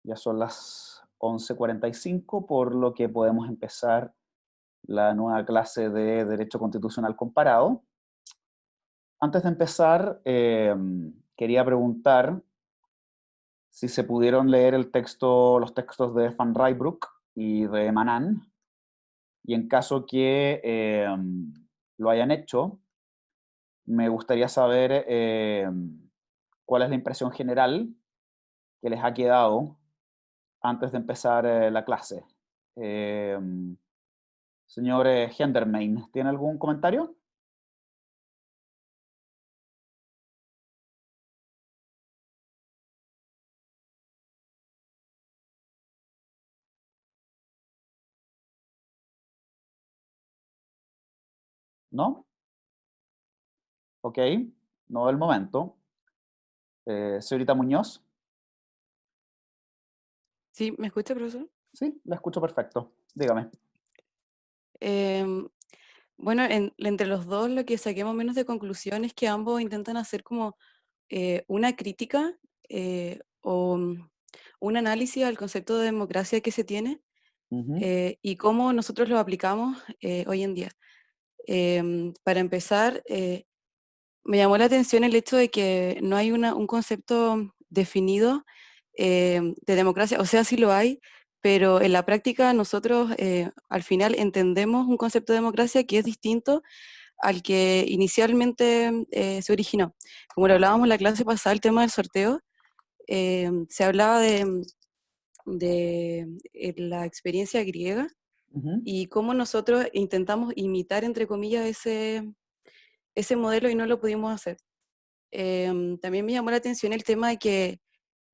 Ya son las 11:45, por lo que podemos empezar la nueva clase de Derecho Constitucional Comparado. Antes de empezar, quería preguntar si se pudieron leer los textos de Van Rijbroek y de Manan, y en caso que lo hayan hecho, me gustaría saber cuál es la impresión general que les ha quedado antes de empezar la clase. Eh, Señor Gendermain, ¿tiene algún comentario? ¿No? Ok, no del momento. Señorita Muñoz, Sí, ¿me escucha, profesor? sí, la escucho perfecto. Dígame. Em, bueno, entre los dos lo que saqué más o menos de conclusión es que ambos intentan hacer como una crítica un análisis al concepto de democracia que se tiene Ujú, y cómo nosotros lo aplicamos hoy en día. Para empezar, me llamó la atención el hecho de que no hay un concepto definido de democracia, o sea, sí lo hay, pero en la práctica nosotros al final entendemos un concepto de democracia que es distinto al que inicialmente se originó. Como lo hablábamos en la clase pasada, el tema del sorteo, se hablaba de la experiencia griega ujú, y cómo nosotros intentamos imitar, entre comillas, ese modelo y no lo pudimos hacer. También me llamó la atención el tema de que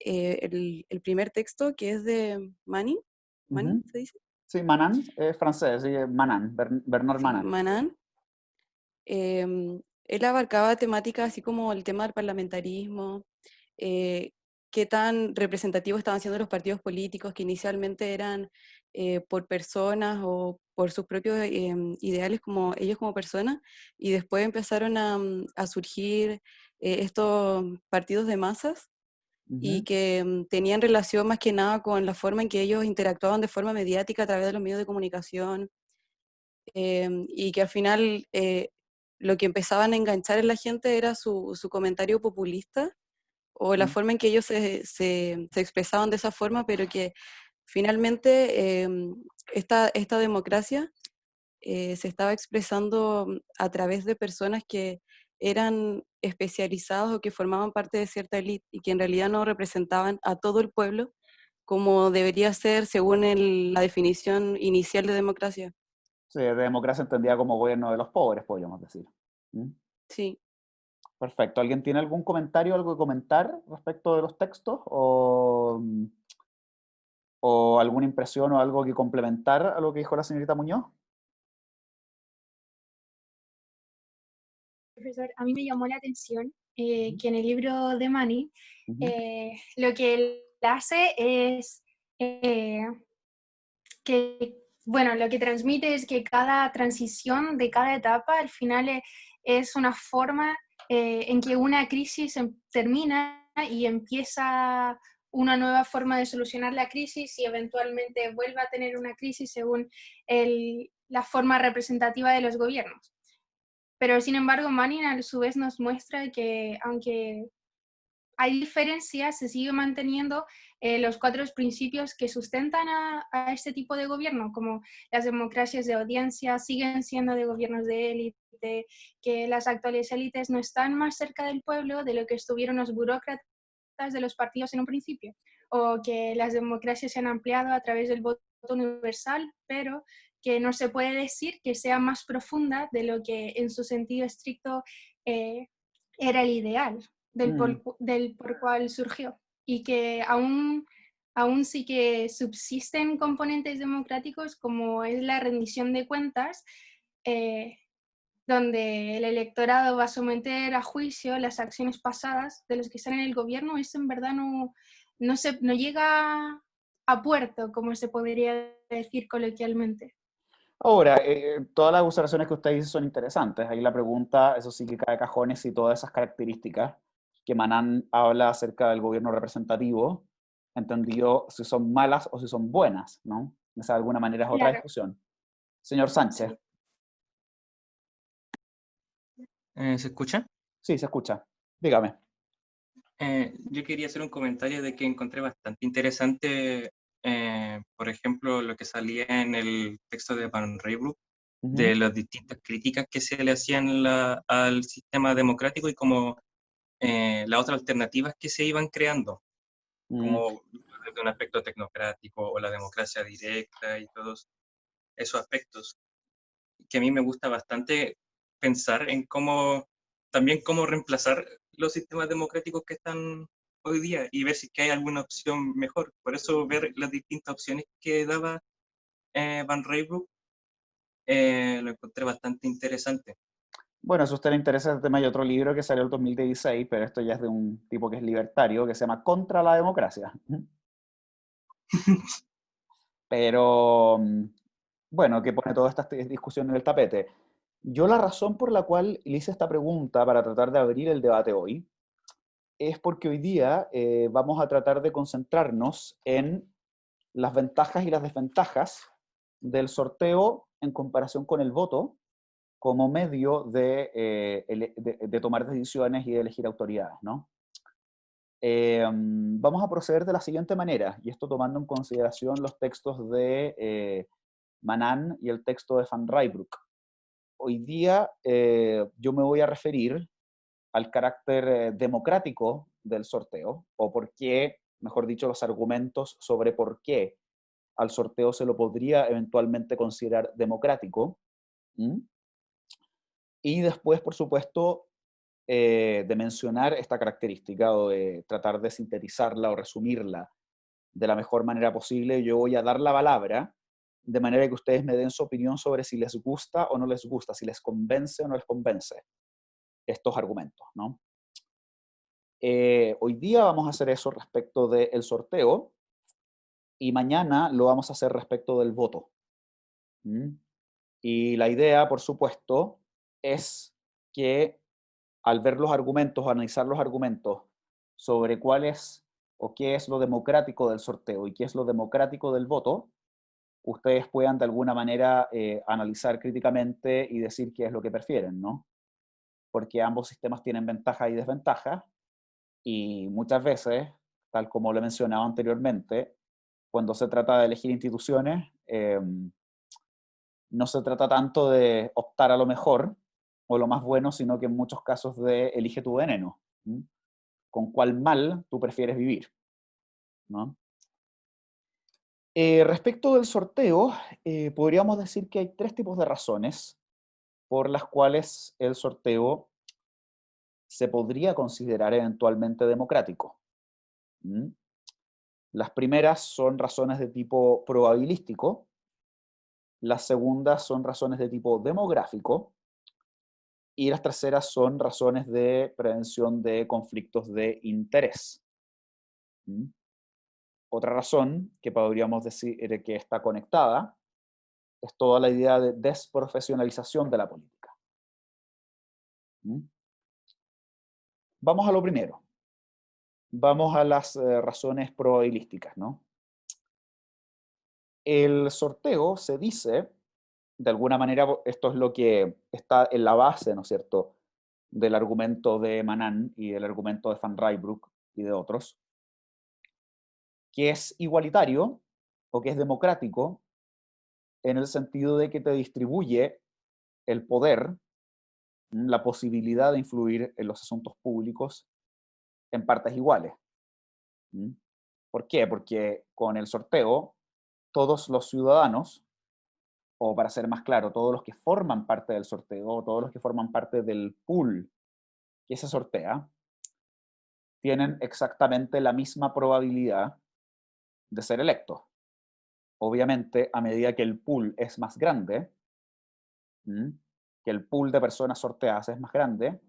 el primer texto, que es de Manning, ¿Manning ujú. se dice? Sí, Manan, es francés, sí, Manan, Bernard Sí, Manan. Manan. Él abarcaba temáticas así como el tema del parlamentarismo, eh, qué tan representativos estaban siendo los partidos políticos que inicialmente eran por personas o por sus propios ideales como ellos como personas, y después empezaron a surgir estos partidos de masas y Ujú, que tenían relación más que nada con la forma en que ellos interactuaban de forma mediática a través de los medios de comunicación, y que al final lo que empezaban a enganchar en la gente era su comentario populista o la ujú. forma en que ellos se expresaban de esa forma, pero que finalmente esta democracia se estaba expresando a través de personas que eran especializados o que formaban parte de cierta élite y que en realidad no representaban a todo el pueblo como debería ser según la definición inicial de democracia. Sí, democracia entendida como gobierno de los pobres, podríamos decir. ¿Mm? Sí. Perfecto. ¿Alguien tiene algún comentario, algo que comentar respecto de los textos? ¿O alguna impresión o algo que complementar a lo que dijo la señorita Muñoz? Profesor, a mí me llamó la atención Ujú, que en el libro de Manny ujú, lo que él hace es eh, que, bueno, lo que transmite es que cada transición de cada etapa al final es una forma en que una crisis termina y empieza una nueva forma de solucionar la crisis y eventualmente vuelve a tener una crisis según la forma representativa de los gobiernos. Pero sin embargo, Manning a su vez nos muestra que aunque hay diferencias, se sigue manteniendo los cuatro principios que sustentan a este tipo de gobierno, como las democracias de audiencia siguen siendo de gobiernos de élite, que las actuales élites no están más cerca del pueblo de lo que estuvieron los burócratas de los partidos en un principio, o que las democracias se han ampliado a través del voto universal, pero que no se puede decir que sea más profunda de lo que en su sentido estricto eh, era el ideal mm. del por cual surgió y que aún sí que subsisten componentes democráticos como es la rendición de cuentas, eh, donde el electorado va a someter a juicio las acciones pasadas de los que están en el gobierno. Eso en verdad no llega a puerto, como se podría decir coloquialmente. Ahora, todas las observaciones que usted dice son interesantes. Ahí la pregunta, eso sí que cae de cajones, si todas esas características que Manan habla acerca del gobierno representativo entendido si son malas o si son buenas, ¿no? Esa de alguna manera es otra Claro, discusión. Señor Sánchez, sí. ¿Se escucha? sí, se escucha. Dígame. Yo quería hacer un comentario de que encontré bastante interesante, por ejemplo, lo que salía en el texto de Van Reybrouck, de Ujú, las distintas críticas que se le hacían al sistema democrático y como las otras alternativas que se iban creando, mm. como desde un aspecto tecnocrático o la democracia directa y todos esos aspectos, que a mí me gusta bastante pensar en también cómo reemplazar los sistemas democráticos que están hoy día y ver si es que hay alguna opción mejor. Por eso ver las distintas opciones que daba Van Reybrouck lo encontré bastante interesante. Bueno, si a usted le interesa el tema, hay otro libro que salió en el 2016, pero esto ya es de un tipo que es libertario, que se llama Contra la democracia. Pero, bueno, que pone toda esta discusión en el tapete. Yo la razón por la cual le hice esta pregunta para tratar de abrir el debate hoy es porque hoy día vamos a tratar de concentrarnos en las ventajas y las desventajas del sorteo en comparación con el voto como medio de tomar decisiones y de elegir autoridades, ¿no? Vamos a proceder de la siguiente manera, y esto tomando en consideración los textos de Manan y el texto de Van Rijbroek. Hoy día yo me voy a referir al carácter democrático del sorteo, o por qué, mejor dicho, los argumentos sobre por qué al sorteo se lo podría eventualmente considerar democrático. ¿Mm? Y después, por supuesto, de mencionar esta característica o de tratar de sintetizarla o resumirla de la mejor manera posible, yo voy a dar la palabra de manera que ustedes me den su opinión sobre si les gusta o no les gusta, si les convence o no les convence estos argumentos, ¿no? Hoy día vamos a hacer eso respecto del sorteo y mañana lo vamos a hacer respecto del voto. ¿Mm? Y la idea, por supuesto, es que al ver los argumentos, o analizar los argumentos sobre cuál es o qué es lo democrático del sorteo y qué es lo democrático del voto, ustedes puedan de alguna manera analizar críticamente y decir qué es lo que prefieren, ¿no? Porque ambos sistemas tienen ventajas y desventajas y muchas veces, tal como lo he mencionado anteriormente, cuando se trata de elegir instituciones, no se trata tanto de optar a lo mejor o lo más bueno, sino que en muchos casos de elige tu veneno. ¿Mm? Con cuál mal tú prefieres vivir, ¿no? Respecto del sorteo, podríamos decir que hay tres tipos de razones por las cuales el sorteo se podría considerar eventualmente democrático. ¿Mm? Las primeras son razones de tipo probabilístico, las segundas son razones de tipo demográfico y las terceras son razones de prevención de conflictos de interés. ¿Mm? Otra razón que podríamos decir que está conectada es toda la idea de desprofesionalización de la política. ¿Mm? Vamos a lo primero. Vamos a las razones probabilísticas, ¿no? El sorteo se dice, de alguna manera, esto es lo que está en la base, ¿no es cierto?, del argumento de Manan y del argumento de Van Rijbroek y de otros, que es igualitario o que es democrático en el sentido de que te distribuye el poder, la posibilidad de influir en los asuntos públicos en partes iguales. ¿Mm? ¿Por qué? Porque con el sorteo, todos los ciudadanos, o para ser más claro, todos los que forman parte del sorteo, o todos los que forman parte del pool que se sortea, tienen exactamente la misma probabilidad de ser electos. Obviamente, a medida que el pool es más grande, que el pool de personas sorteadas es más grande,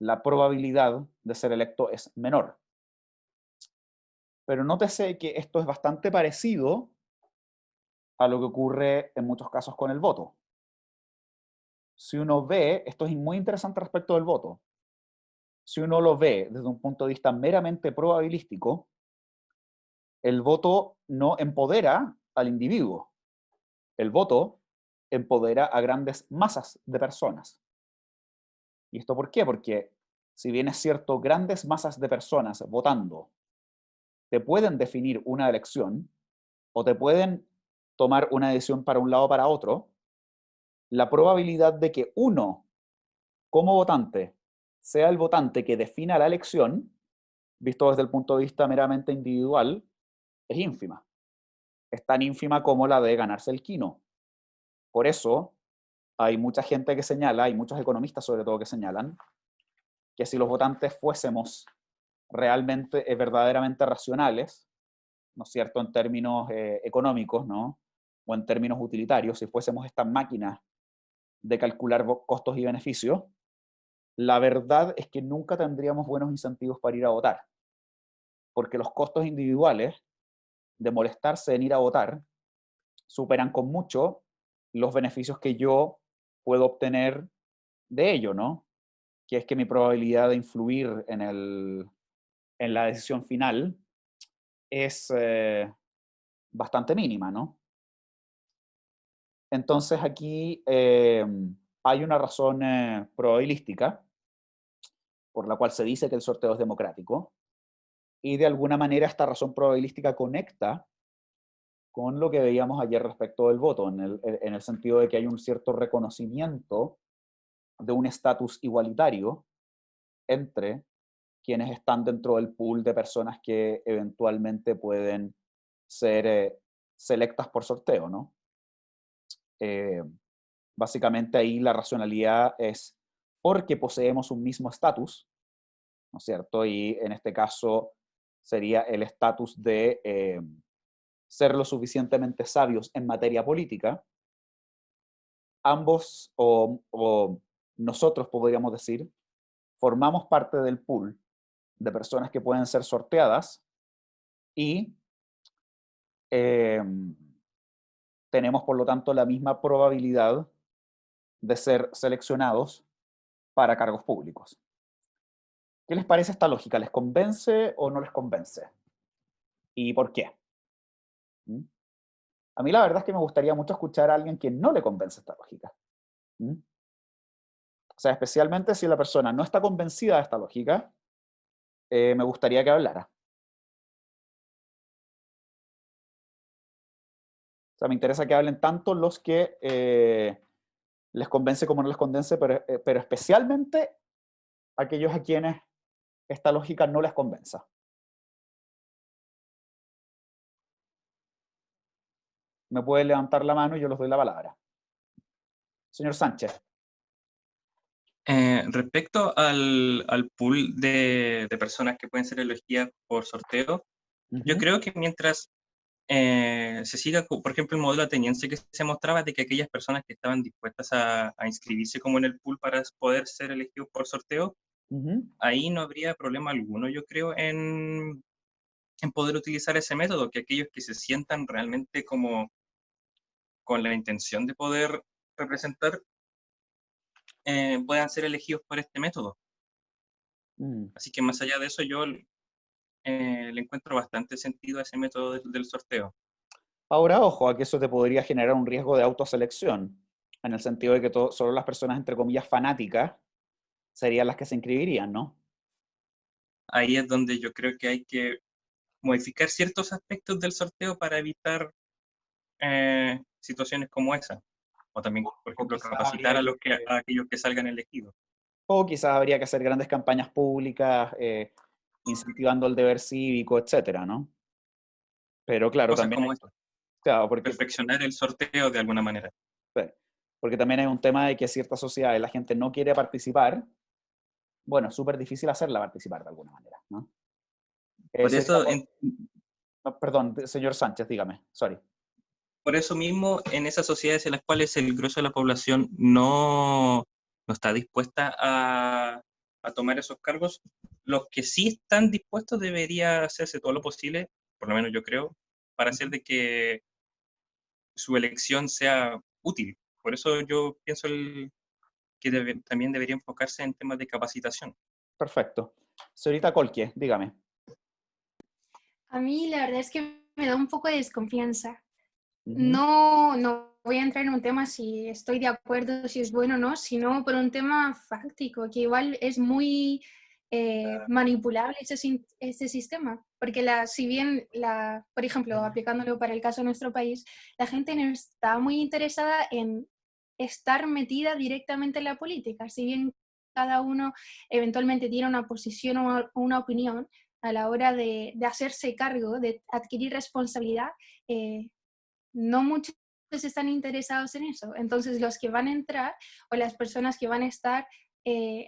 la probabilidad de ser electo es menor. Pero nótese que esto es bastante parecido a lo que ocurre en muchos casos con el voto. Si uno ve, esto es muy interesante respecto del voto, si uno lo ve desde un punto de vista meramente probabilístico, el voto no empodera al individuo. El voto empodera a grandes masas de personas. ¿Y esto por qué? Porque si bien es cierto, grandes masas de personas votando te pueden definir una elección o te pueden tomar una decisión para un lado o para otro, la probabilidad de que uno, como votante, sea el votante que defina la elección, visto desde el punto de vista meramente individual, es ínfima. Es tan ínfima como la de ganarse el quino. Por eso hay mucha gente que señala, hay muchos economistas sobre todo que señalan, que si los votantes fuésemos realmente, verdaderamente racionales, ¿no es cierto?, en términos económicos, ¿no?, o en términos utilitarios, si fuésemos estas máquinas de calcular costos y beneficios, la verdad es que nunca tendríamos buenos incentivos para ir a votar, porque los costos individuales de molestarse en ir a votar superan con mucho los beneficios que yo puedo obtener de ello, ¿no? Que es que mi probabilidad de influir en la decisión final es bastante mínima, ¿no? Entonces aquí hay una razón probabilística por la cual se dice que el sorteo es democrático, y de alguna manera esta razón probabilística conecta con lo que veíamos ayer respecto del voto, en el sentido de que hay un cierto reconocimiento de un estatus igualitario entre quienes están dentro del pool de personas que eventualmente pueden ser selectas por sorteo, ¿no? Eh, Básicamente ahí la racionalidad es porque poseemos un mismo estatus, ¿no es cierto? Y en este caso sería el estatus de ser lo suficientemente sabios en materia política. Ambos, o nosotros podríamos decir, formamos parte del pool de personas que pueden ser sorteadas y eh, tenemos por lo tanto la misma probabilidad de ser seleccionados para cargos públicos. ¿Qué les parece esta lógica? ¿Les convence o no les convence? ¿Y por qué? ¿Mm? A mí la verdad es que me gustaría mucho escuchar a alguien que no le convence esta lógica. ¿Mm? O sea, especialmente si la persona no está convencida de esta lógica, me gustaría que hablara. O sea, me interesa que hablen tanto los que les convence como no les convence, pero especialmente aquellos a quienes esta lógica no les convenza. Me puede levantar la mano y yo les doy la palabra. Señor Sánchez. Respecto al pool de personas que pueden ser elegidas por sorteo, yo creo que mientras se siga, por ejemplo, el modelo ateniense que se mostraba de que aquellas personas que estaban dispuestas a inscribirse como en el pool para poder ser elegidos por sorteo, ahí no habría problema alguno, yo creo, en poder utilizar ese método, que aquellos que se sientan realmente como con la intención de poder representar puedan ser elegidos por este método. Así que más allá de eso, yo le encuentro bastante sentido a ese método del sorteo. Ahora, ojo, a que eso te podría generar un riesgo de autoselección, en el sentido de que solo las personas, entre comillas, fanáticas, serían las que se inscribirían, ¿no? Ahí es donde yo creo que hay que modificar ciertos aspectos del sorteo para evitar situaciones como esa. O también, por ejemplo, capacitar a aquellos que salgan elegidos. O quizás habría que hacer grandes campañas públicas, incentivando el deber cívico, etcétera, ¿no? Pero claro, Cosas también como eso. claro, porque Perfeccionar el sorteo de alguna manera. sí, porque también hay un tema de que ciertas sociedades la gente no quiere participar. Bueno, es súper difícil hacerla participar de alguna manera, ¿no? Por Sería eso, perdón, señor Sánchez, dígame, sorry. por eso mismo, en esas sociedades en las cuales el grueso de la población no está dispuesta a tomar esos cargos, los que sí están dispuestos debería hacerse todo lo posible, por lo menos yo creo, para hacer de que su elección sea útil. Por eso yo pienso que también debería enfocarse en temas de capacitación. Perfecto. Señorita Colque, dígame. A mí la verdad es que me da un poco de desconfianza. Ujú. No voy a entrar en un tema si estoy de acuerdo, si es bueno o no, sino por un tema fáctico, que igual es muy manipulable ese sistema. Porque si bien, por ejemplo, aplicándolo para el caso de nuestro país, la gente no está muy interesada en estar metida directamente en la política. Si bien cada uno eventualmente tiene una posición o una opinión, a la hora de hacerse cargo, de adquirir responsabilidad, no muchos están interesados en eso. Entonces, los que van a entrar o las personas que van a estar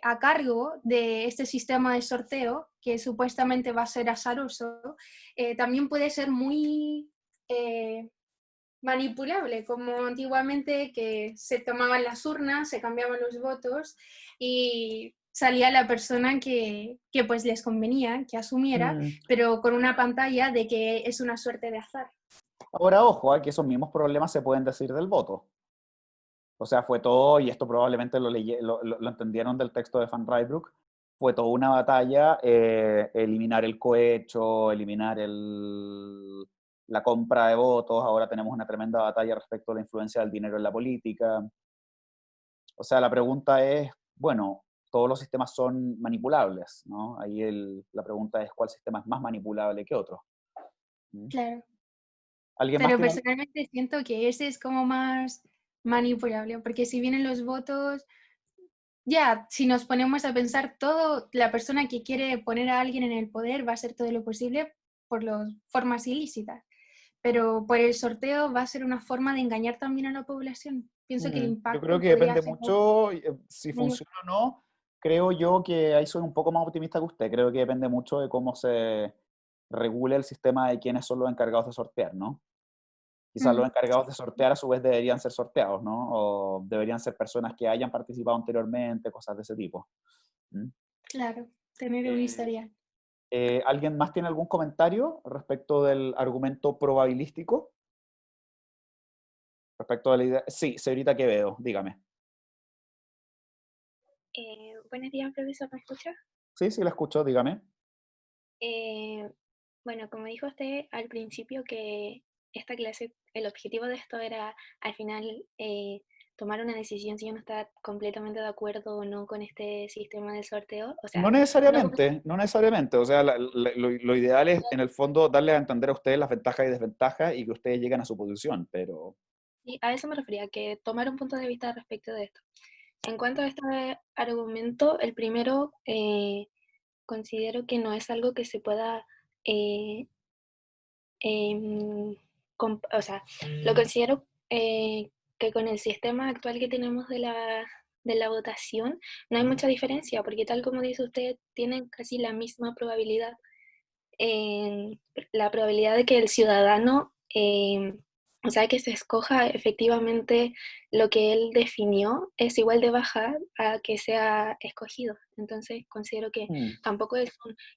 a cargo de este sistema de sorteo, que supuestamente va a ser azaroso, también puede ser muy manipulable, como antiguamente que se tomaban las urnas, se cambiaban los votos y salía la persona que pues les convenía, que asumiera, Mm. pero con una pantalla de que es una suerte de azar. Ahora, ojo, que esos mismos problemas se pueden decir del voto. O sea, fue todo, y esto probablemente lo entendieron del texto de Van Rybroek, fue toda una batalla, eliminar el cohecho, eliminar la compra de votos. Ahora tenemos una tremenda batalla respecto a la influencia del dinero en la política. O sea, la pregunta es, bueno, todos los sistemas son manipulables, ¿no? Ahí la pregunta es cuál sistema es más manipulable que otro. ¿Mm? Claro. ¿Alguien más Pero tiene? personalmente siento que ese es como más manipulable, porque si vienen los votos, ya, si nos ponemos a pensar todo, la persona que quiere poner a alguien en el poder va a hacer todo lo posible por las formas ilícitas, pero por el sorteo va a ser una forma de engañar también a la población. Pienso que el Yo creo impacto que podría depende ser mucho, si mayor. funciona o no. Creo yo que ahí soy un poco más optimista que usted. Creo que depende mucho de cómo se regule el sistema de quiénes son los encargados de sortear, ¿no? Quizás los encargados de sortear a su vez deberían ser sorteados, ¿no? O deberían ser personas que hayan participado anteriormente, cosas de ese tipo. ¿Mm? Claro, tener un Eh, historial. ¿Alguien más tiene algún comentario respecto del argumento probabilístico? Respecto a la idea. Sí, señorita Quevedo, dígame. Buenos días, profesor, ¿me escucha? Sí, sí, la escucho, dígame. Eh, bueno, como dijo usted al principio que esta clase, el objetivo de esto era al final tomar una decisión si uno está completamente de acuerdo o no con este sistema de sorteo. O No sea, no como necesariamente, no necesariamente. O sea, lo ideal es, en el fondo, darles a entender a ustedes las ventajas y desventajas y que ustedes lleguen a su posición, pero... sí, a eso me refería, que tomar un punto de vista respecto de esto. En cuanto a este argumento, el primero, considero que no es algo que se pueda eh, em, o sea, lo considero que con el sistema actual que tenemos de la votación no hay mucha diferencia, porque tal como dice usted, tienen casi la misma probabilidad. La probabilidad de que el ciudadano, o sea, que se escoja efectivamente lo que él definió, es igual de baja a que sea escogido. Entonces, considero que Mm. tampoco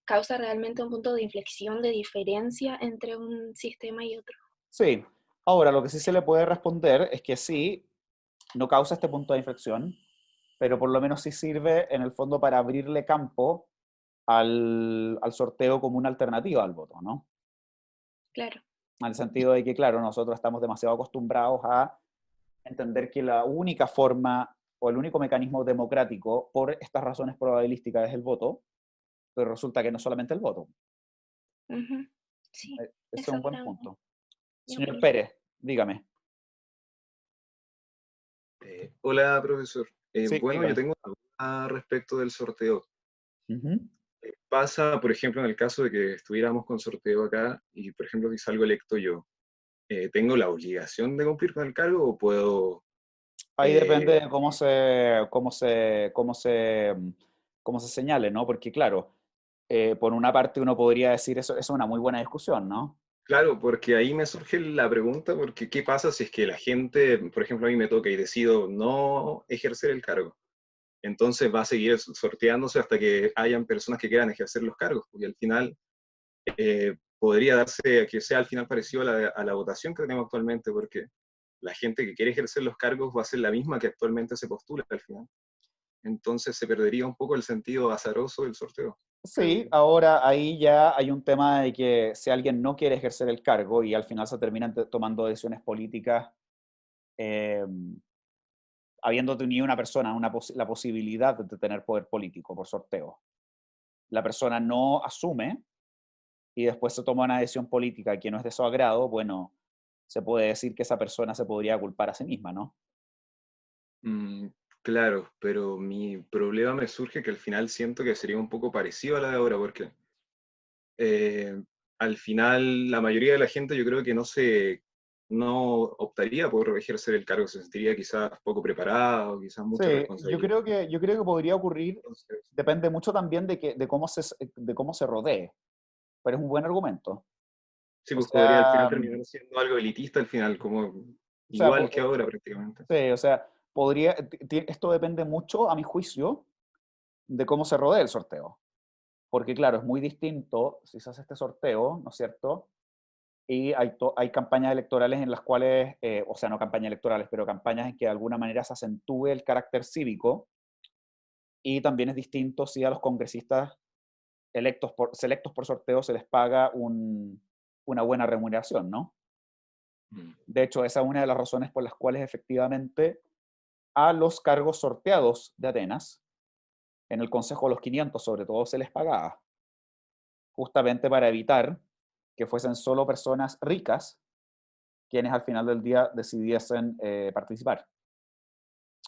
causa realmente un punto de inflexión, de diferencia entre un sistema y otro. Sí. Ahora, lo que sí se le puede responder es que sí, no causa este punto de inflexión, pero por lo menos sí sirve en el fondo para abrirle campo al sorteo como una alternativa al voto, ¿no? Claro. En el sentido de que, claro, nosotros estamos demasiado acostumbrados a entender que la única forma o el único mecanismo democrático por estas razones probabilísticas es el voto, pero resulta que no solamente el voto. Ujú. Sí, Ese es eso un buen era punto. mi Señor opinión. Pérez, dígame. Hola, profesor. Sí, Bueno, yo dígame. tengo una duda respecto del sorteo. Ujú. Pasa, por ejemplo, en el caso de que estuviéramos con sorteo acá y, por ejemplo, si salgo electo yo, ¿tengo la obligación de cumplir con el cargo o puedo... Ahí depende eh, de cómo se señale, ¿no? Porque claro, por una parte uno podría decir eso es una muy buena discusión, ¿no? Claro, porque ahí me surge la pregunta, porque ¿qué pasa si es que la gente, por ejemplo, a mí me toca y decido no ejercer el cargo? Entonces va a seguir sorteándose hasta que hayan personas que quieran ejercer los cargos, porque al final podría darse que sea al final parecido a la votación que tenemos actualmente, porque la gente que quiere ejercer los cargos va a ser la misma que actualmente se postula al final. Entonces se perdería un poco el sentido azaroso del sorteo. Sí, ahora ahí ya hay un tema de que si alguien no quiere ejercer el cargo y al final se terminan tomando decisiones políticas, eh, habiendo tenido una persona la posibilidad de tener poder político por sorteo. La persona no asume y después se toma una decisión política que no es de su agrado, bueno, se puede decir que esa persona se podría culpar a sí misma, ¿no? Mm, claro, pero mi problema me surge que al final siento que sería un poco parecido a la de ahora, porque eh, al final la mayoría de la gente yo creo que no optaría por ejercer el cargo, se sentiría quizás poco preparado, quizás Sí, mucha responsabilidad. yo creo que podría ocurrir, Entonces, depende mucho también de cómo se rodee, pero es un buen argumento. sí, O pues podría al sea, final terminar siendo algo elitista al final, como o sea, igual que ahora prácticamente. sí, o sea, esto depende mucho, a mi juicio, de cómo se rodee el sorteo. Porque claro, es muy distinto si se hace este sorteo, ¿no es cierto? Y hay campañas electorales en las cuales, o sea, no campañas electorales, pero campañas en que de alguna manera se acentúe el carácter cívico, y también es distinto si a los congresistas selectos por sorteo se les paga una buena remuneración, ¿no? Mm. De hecho, esa es una de las razones por las cuales efectivamente a los cargos sorteados de Atenas, en el Consejo de los 500 sobre todo, se les pagaba, justamente para evitar que fuesen solo personas ricas quienes al final del día decidiesen participar.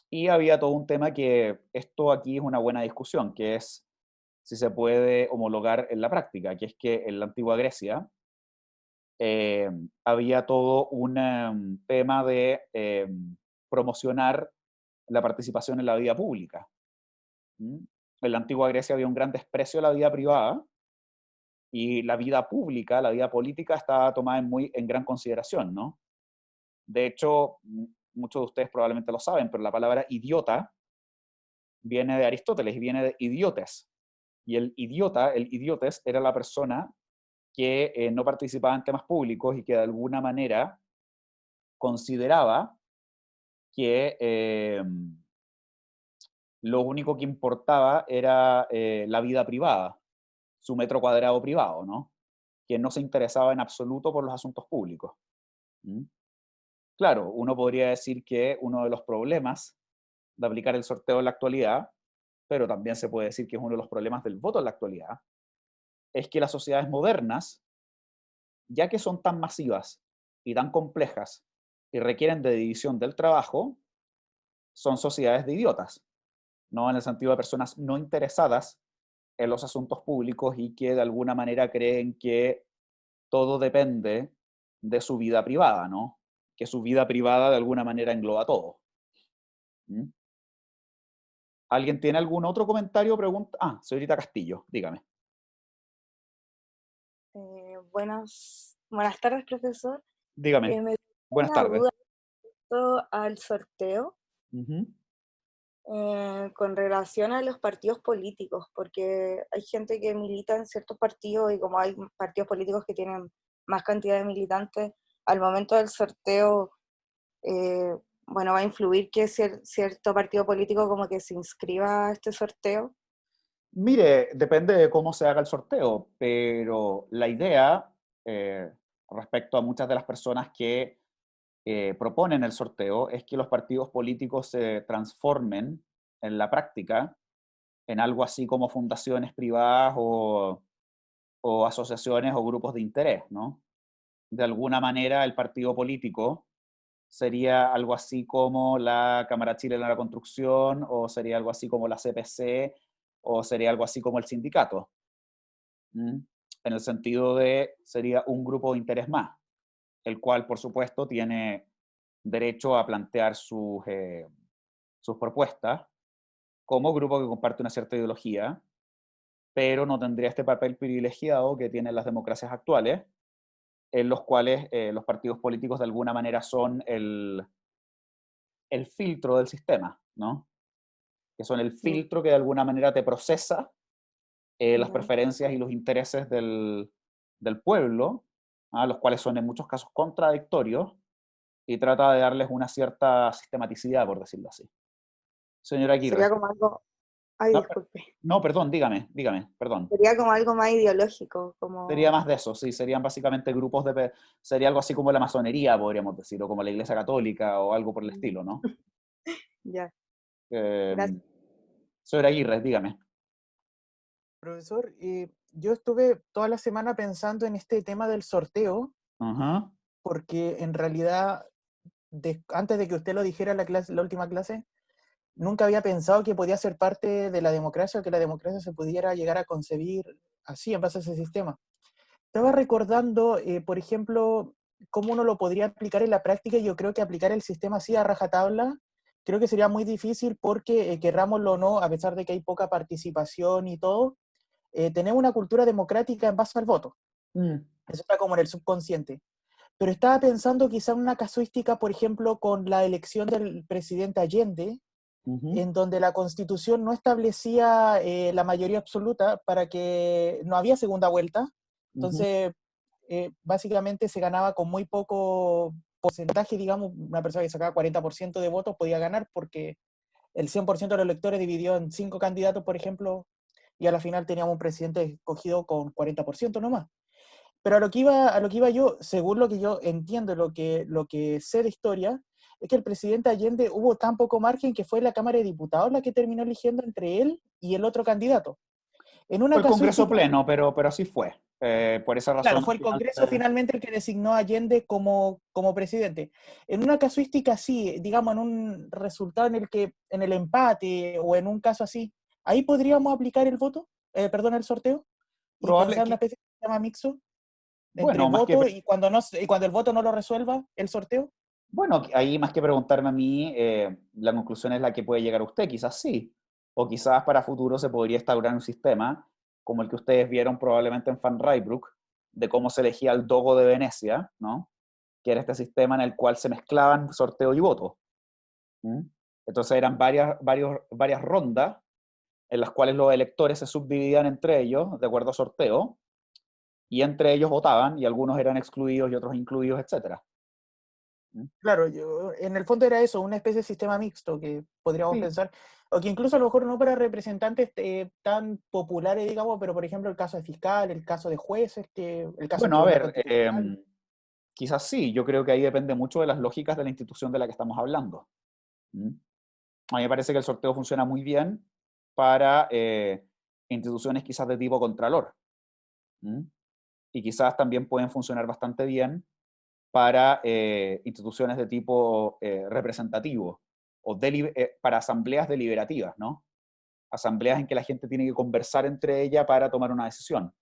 Y había todo un tema que esto aquí es una buena discusión, que es si se puede homologar en la práctica, que es que en la antigua Grecia eh, había todo un tema de promocionar la participación en la vida pública. ¿Mm? En la antigua Grecia había un gran desprecio a la vida privada y la vida pública, la vida política estaba tomada en gran consideración, ¿no? De hecho, muchos de ustedes probablemente lo saben, pero la palabra idiota viene de Aristóteles y viene de idiotes. Y el idiota, el idiotes, era la persona que no participaba en temas públicos y que de alguna manera consideraba que lo único que importaba era la vida privada, su metro cuadrado privado, ¿no? Que no se interesaba en absoluto por los asuntos públicos. ¿Mm? Claro, uno podría decir que uno de los problemas de aplicar el sorteo en la actualidad, pero también se puede decir que es uno de los problemas del voto en la actualidad, es que las sociedades modernas, ya que son tan masivas y tan complejas y requieren de división del trabajo, son sociedades de idiotas, ¿no? En el sentido de personas no interesadas en los asuntos públicos y que de alguna manera creen que todo depende de su vida privada, ¿no? Que su vida privada de alguna manera engloba todo. ¿Mm? ¿Alguien tiene algún otro comentario o pregunta? Ah, señorita Castillo, dígame. Buenas tardes, profesor. Dígame. Me dio Buenas una tardes. duda respecto al sorteo Ujú. con relación a los partidos políticos, porque hay gente que milita en ciertos partidos y como hay partidos políticos que tienen más cantidad de militantes, al momento del sorteo, eh, bueno, va a influir que cierto partido político como que se inscriba a este sorteo. Mire, depende de cómo se haga el sorteo, pero la idea eh, respecto a muchas de las personas que proponen el sorteo es que los partidos políticos se transformen en la práctica en algo así como fundaciones privadas o asociaciones o grupos de interés, ¿no? De alguna manera el partido político sería algo así como la Cámara Chilena de la Construcción, o sería algo así como la CPC, o sería algo así como el sindicato. ¿Mm? En el sentido de, sería un grupo de interés más, el cual, por supuesto, tiene derecho a plantear sus propuestas como grupo que comparte una cierta ideología, pero no tendría este papel privilegiado que tienen las democracias actuales, en los cuales los partidos políticos de alguna manera son el filtro del sistema, ¿no? Que son el Mm, filtro que de alguna manera te procesa las ya. preferencias y los intereses del pueblo, ¿ah? Los cuales son en muchos casos contradictorios, y trata de darles una cierta sistematicidad, por decirlo así. Señora Sería Aguirre. como algo Ay, No, disculpe. no, perdón, dígame, perdón. Sería como algo más ideológico, Sería como... más de eso, sí, serían básicamente grupos sería algo así como la masonería, podríamos decir, o como la Iglesia Católica, o algo por el estilo, ¿no? Ya, Eh, gracias. Señor Aguirre, dígame. Profesor, yo estuve toda la semana pensando en este tema del sorteo, Ajá. porque en realidad, antes de que usted lo dijera en la última clase, nunca había pensado que podía ser parte de la democracia o que la democracia se pudiera llegar a concebir así, en base a ese sistema. Estaba recordando, por ejemplo, cómo uno lo podría aplicar en la práctica, y yo creo que aplicar el sistema así a rajatabla, creo que sería muy difícil porque, querrámoslo o no, a pesar de que hay poca participación y todo, tenemos una cultura democrática en base al voto. Mm, Eso está como en el subconsciente. Pero estaba pensando quizá en una casuística, por ejemplo, con la elección del presidente Allende, ujú, en donde la Constitución no establecía la mayoría absoluta para que no había segunda vuelta. ujú. Entonces, básicamente se ganaba con muy poco porcentaje, digamos, una persona que sacaba 40% de votos podía ganar porque el 100% de los electores dividió en 5 candidatos, por ejemplo, y a la final teníamos un presidente escogido con 40% nomás. Pero a lo que iba yo, según lo que yo entiendo, lo que sé de historia, es que el presidente Allende hubo tan poco margen que fue la Cámara de Diputados la que terminó eligiendo entre él y el otro candidato. En Fue una el Congreso casuística, pleno, pero así fue. Por esa claro, razón, fue al el final, Congreso finalmente el que designó a Allende como presidente. En una casuística así, digamos, en un resultado en el que, en el empate o en un caso así, ahí podríamos aplicar el voto, perdón, el sorteo, y probable pensar en una que, especie de sistema mixto entre bueno, más que, voto y cuando, no, y cuando el voto no lo resuelva, el sorteo. bueno, ahí más que preguntarme a mí, la conclusión es la que puede llegar a usted, quizás sí, o quizás para futuro se podría instaurar un sistema como el que ustedes vieron probablemente en Van Rysbroek, de cómo se elegía el dogo de Venecia, ¿no? Que era este sistema en el cual se mezclaban sorteo y voto. ¿Mm? Entonces eran varias rondas en las cuales los electores se subdividían entre ellos de acuerdo a sorteo, y entre ellos votaban, y algunos eran excluidos y otros incluidos, etc. Claro, en el fondo era eso, una especie de sistema mixto que podríamos Sí. pensar, o que incluso a lo mejor no para representantes tan populares, digamos, pero por ejemplo el caso de fiscal, el caso de jueces, el caso del Bueno, a Tribunal ver, Constitucional. quizás sí, yo creo que ahí depende mucho de las lógicas de la institución de la que estamos hablando. ¿Mm? A mí me parece que el sorteo funciona muy bien para instituciones quizás de tipo contralor. ¿Mm? Y quizás también pueden funcionar bastante bien para instituciones de tipo representativo o para asambleas deliberativas, ¿no? Asambleas en que la gente tiene que conversar entre ella para tomar una decisión.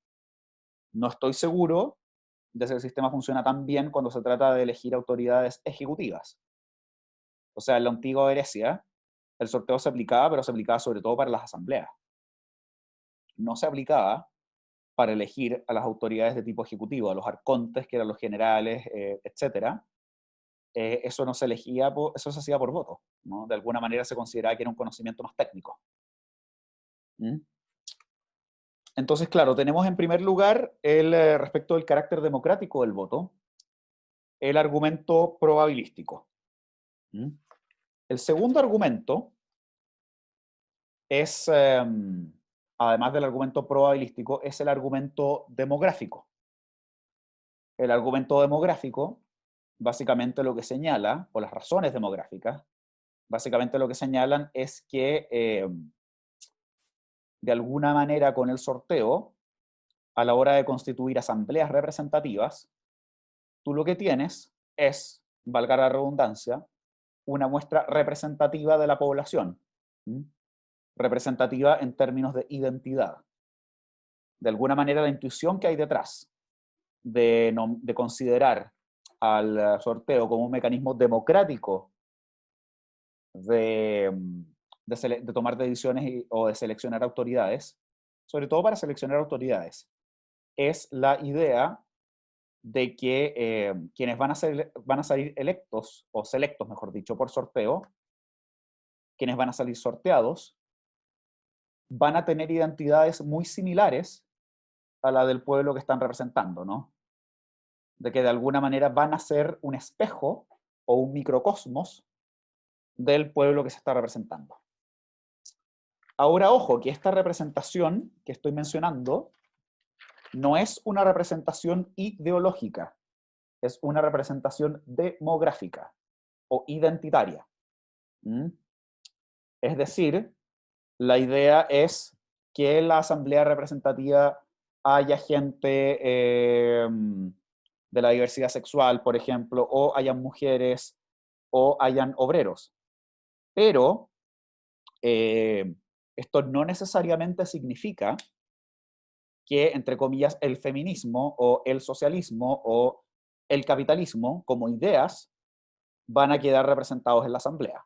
No estoy seguro de si el sistema funciona tan bien cuando se trata de elegir autoridades ejecutivas. O sea, en la antigua Grecia, el sorteo se aplicaba, pero se aplicaba sobre todo para las asambleas. No se aplicaba para elegir a las autoridades de tipo ejecutivo, a los arcontes, que eran los generales, etcétera. Eso no se elegía, eso se hacía por voto, ¿no? De alguna manera se consideraba que era un conocimiento más técnico. ¿Mm? Entonces, claro, tenemos en primer lugar, respecto del carácter democrático del voto, el argumento probabilístico. ¿Mm? El segundo argumento es, además del argumento probabilístico, es el argumento demográfico. El argumento demográfico, básicamente lo que señala, o las razones demográficas, básicamente lo que señalan es que, de alguna manera, con el sorteo, a la hora de constituir asambleas representativas, tú lo que tienes es, valga la redundancia, una muestra representativa de la población. ¿Mm? Representativa en términos de identidad. De alguna manera, la intuición que hay detrás de considerar al sorteo como un mecanismo democrático de, de tomar decisiones o de seleccionar autoridades, sobre todo para seleccionar autoridades, es la idea de que quienes van a salir electos, o selectos, mejor dicho, por sorteo, quienes van a salir sorteados, van a tener identidades muy similares a la del pueblo que están representando, ¿no? De que de alguna manera van a ser un espejo o un microcosmos del pueblo que se está representando. Ahora, ojo, que esta representación que estoy mencionando no es una representación ideológica, es una representación demográfica o identitaria. ¿Mm? Es decir, la idea es que en la asamblea representativa haya gente de la diversidad sexual, por ejemplo, o hayan mujeres, o hayan obreros. Pero esto no necesariamente significa que, entre comillas, el feminismo o el socialismo o el capitalismo como ideas van a quedar representados en la asamblea.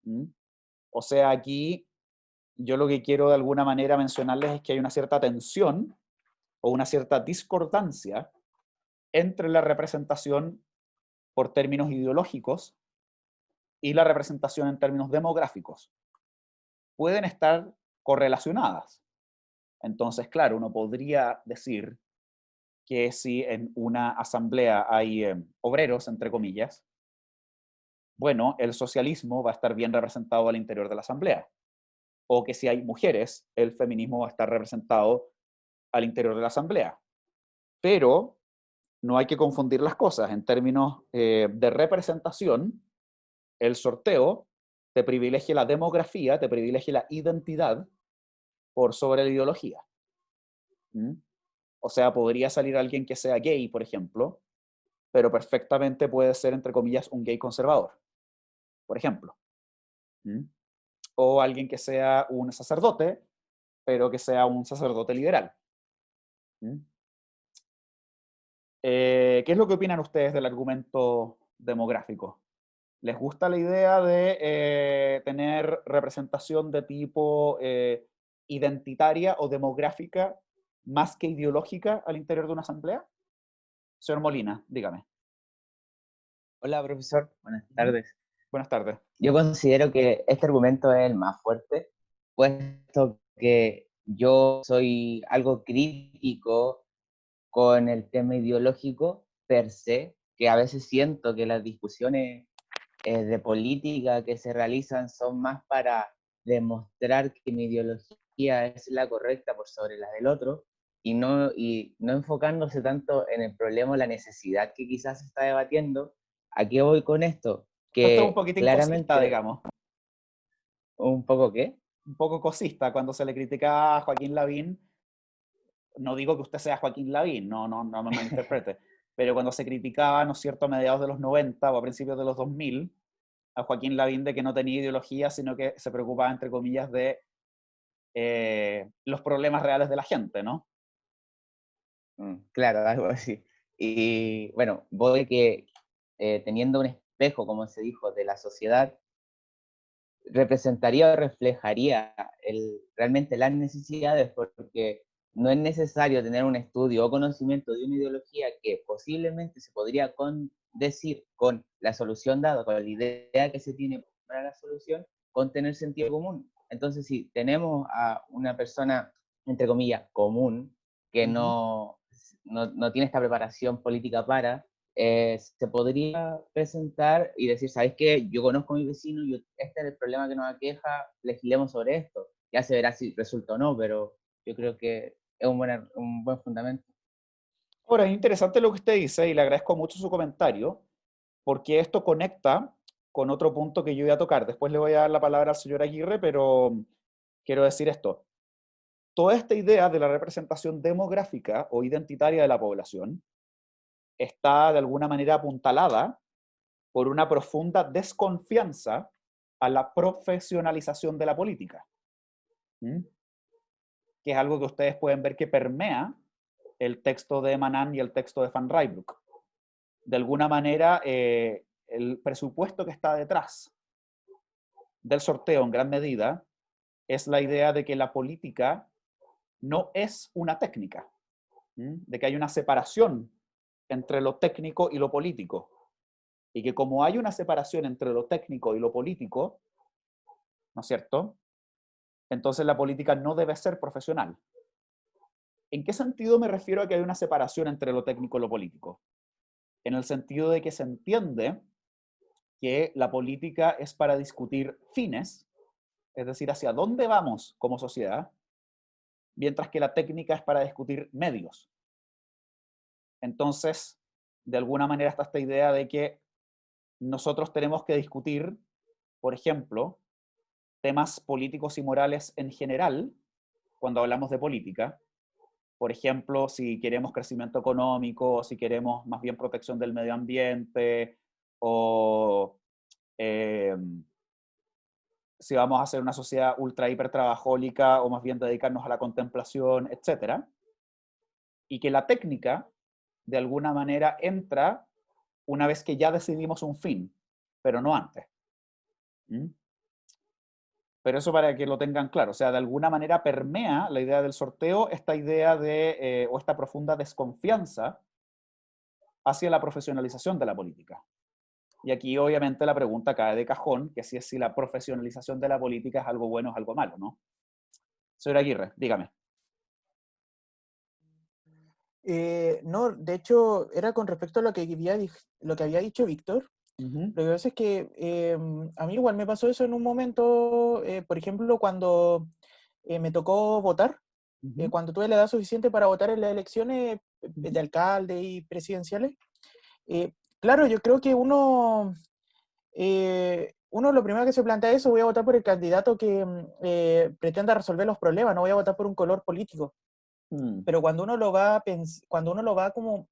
¿Mm? O sea, aquí yo lo que quiero de alguna manera mencionarles es que hay una cierta tensión o una cierta discordancia entre la representación por términos ideológicos y la representación en términos demográficos. Pueden estar correlacionadas. Entonces, claro, uno podría decir que si en una asamblea hay obreros, entre comillas, bueno, el socialismo va a estar bien representado al interior de la asamblea. O que si hay mujeres, el feminismo va a estar representado al interior de la asamblea. Pero no hay que confundir las cosas. En términos de representación, el sorteo te privilegia la demografía, te privilegia la identidad por sobre la ideología. ¿Mm? O sea, podría salir alguien que sea gay, por ejemplo, pero perfectamente puede ser, entre comillas, un gay conservador, por ejemplo. ¿Mm? O alguien que sea un sacerdote, pero que sea un sacerdote liberal. ¿Mm? ¿Qué es lo que opinan ustedes del argumento demográfico? ¿Les gusta la idea de tener representación de tipo identitaria o demográfica más que ideológica al interior de una asamblea? Señor Molina, dígame. Hola, profesor. Buenas Ujú. tardes. Buenas tardes. Yo considero que este argumento es el más fuerte, puesto que yo soy algo crítico con el tema ideológico per se, que a veces siento que las discusiones de política que se realizan son más para demostrar que mi ideología es la correcta por sobre la del otro y no enfocándose tanto en el problema o la necesidad que quizás se está debatiendo. ¿A qué voy con esto? Esto es un Que poquitín cosista, claramente, digamos. un poco qué, Un poco cosista cuando se le critica a Joaquín Lavín. No digo que usted sea Joaquín Lavín, no me malinterprete, pero cuando se criticaba, ¿no es cierto?, a mediados de los 90 o a principios de los 2000, a Joaquín Lavín de que no tenía ideología, sino que se preocupaba, entre comillas, de los problemas reales de la gente, ¿no? claro, algo así. Y bueno, voy que teniendo un espejo, como se dijo, de la sociedad, representaría o reflejaría realmente las necesidades, porque no es necesario tener un estudio o conocimiento de una ideología que posiblemente se podría decir con la solución dada, con la idea que se tiene para la solución, con tener sentido común. Entonces, si tenemos a una persona, entre comillas, común, que no tiene esta preparación política para, se podría presentar y decir, ¿sabes qué? Yo conozco a mi vecino, este es el problema que nos aqueja, legislemos sobre esto. Ya se verá si resulta o no, pero yo creo que es un buen fundamento. Ahora, es interesante lo que usted dice y le agradezco mucho su comentario, porque esto conecta con otro punto que yo voy a tocar. Después le voy a dar la palabra al señor Aguirre, pero quiero decir esto. Toda esta idea de la representación demográfica o identitaria de la población está de alguna manera apuntalada por una profunda desconfianza a la profesionalización de la política. ¿Mm? Que es algo que ustedes pueden ver que permea el texto de Manan y el texto de Van Rybroek. De alguna manera, el presupuesto que está detrás del sorteo en gran medida es la idea de que la política no es una técnica, de que hay una separación entre lo técnico y lo político, y que como hay una separación entre lo técnico y lo político, ¿no es cierto?, entonces la política no debe ser profesional. ¿En qué sentido me refiero a que hay una separación entre lo técnico y lo político? En el sentido de que se entiende que la política es para discutir fines es decir, hacia dónde vamos como sociedad, mientras que la técnica es para discutir medios. Entonces, de alguna manera está esta idea de que nosotros tenemos que discutir, por ejemplo, temas políticos y morales en general, cuando hablamos de política. Por ejemplo, si queremos crecimiento económico, si queremos más bien protección del medio ambiente, o si vamos a ser una sociedad ultra hiper trabajólica, o más bien dedicarnos a la contemplación, etc. Y que la técnica, de alguna manera, entra una vez que ya decidimos un fin, pero no antes. ¿Mm? Pero eso para que lo tengan claro, o sea, de alguna manera permea la idea del sorteo esta idea de, o esta profunda desconfianza hacia la profesionalización de la política. Y aquí obviamente la pregunta cae de cajón, que si es si la profesionalización de la política es algo bueno o es algo malo, ¿no? Señor Aguirre, dígame. No, de hecho, era con respecto a lo que había dicho Víctor. Lo que pasa es que a mí igual me pasó eso en un momento, por ejemplo, cuando me tocó votar, cuando tuve la edad suficiente para votar en las elecciones de alcalde y presidenciales. Claro, yo creo que uno lo primero que se plantea es eso: voy a votar por el candidato que pretenda resolver los problemas, no voy a votar por un color político. Pero cuando uno lo va como,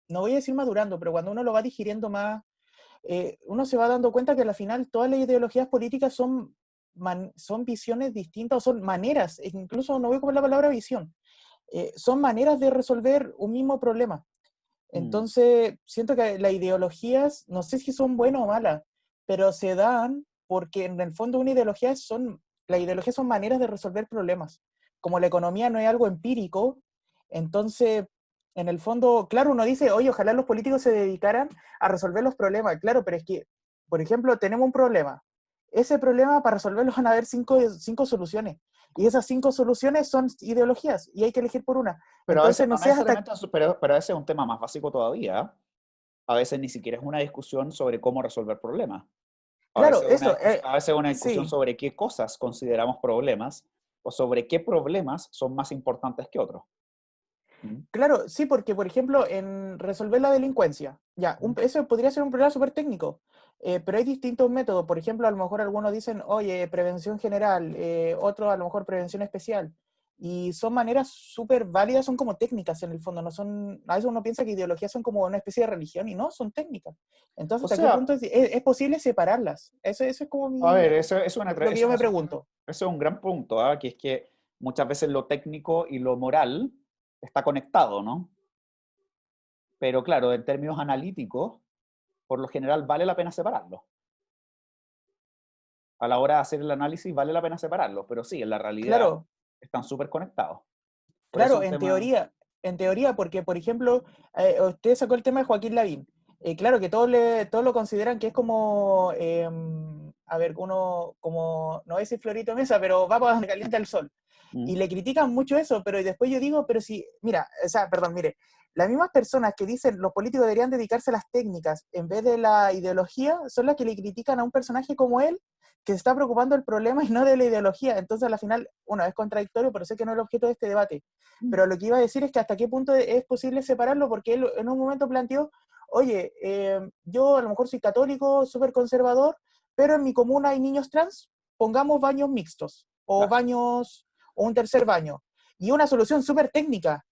no voy a decir madurando, pero cuando uno lo va digiriendo más, uno se va dando cuenta que al final todas las ideologías políticas son visiones distintas, o son maneras, incluso no voy a ocupar la palabra visión, son maneras de resolver un mismo problema. Entonces, siento que las ideologías, no sé si son buenas o malas, pero se dan porque en el fondo las ideologías son maneras de resolver problemas. Como la economía no es algo empírico, entonces, en el fondo, claro, uno dice, oye, ojalá los políticos se dedicaran a resolver los problemas. Claro, pero es que, por ejemplo, tenemos un problema. Ese problema, para resolverlo, van a haber cinco soluciones. Y esas 5 soluciones son ideologías, y hay que elegir por una. Pero Entonces, a veces, no no sé hasta... necesariamente, pero a veces es un tema más básico todavía. A veces ni siquiera es una discusión sobre cómo resolver problemas. Claro, eso, A veces es una discusión sí. sobre qué cosas consideramos problemas o sobre qué problemas son más importantes que otros. Claro, sí, porque por ejemplo, en resolver la delincuencia, ya, eso podría ser un problema súper técnico, pero hay distintos métodos. Por ejemplo, a lo mejor algunos dicen, oye, prevención general, otros a lo mejor prevención especial. Y son maneras súper válidas, son como técnicas en el fondo, no son, a veces uno piensa que ideologías son como una especie de religión, y no, son técnicas. Entonces, O ¿hasta qué sea, punto es posible separarlas? Eso es como a ver, lo que yo me pregunto. eso es un gran punto, ¿ah? Que es que muchas veces lo técnico y lo moral está conectado, ¿no? Pero claro, en términos analíticos, por lo general vale la pena separarlo. A la hora de hacer el análisis vale la pena separarlo, pero sí, en la realidad Claro. están súper conectados. Por eso Claro, es un tema... en teoría, porque, por ejemplo, usted sacó el tema de Joaquín Lavín. Claro que todos lo consideran que es como, a ver, uno, como, no voy a decir Florito Mesa, pero va para donde calienta el sol. Y le critican mucho eso, pero después yo digo, pero si, mira, o sea, perdón, mire, las mismas personas que dicen los políticos deberían dedicarse a las técnicas en vez de la ideología, son las que le critican a un personaje como él, que se está preocupando del problema y no de la ideología. Entonces, al final, uno, es contradictorio, pero sé que no es el objeto de este debate. Pero lo que iba a decir es que hasta qué punto es posible separarlo, porque él en un momento planteó, oye, yo a lo mejor soy católico, súper conservador, pero en mi comuna hay niños trans, pongamos baños mixtos, o baños, o un tercer baño. Y una solución súper técnica,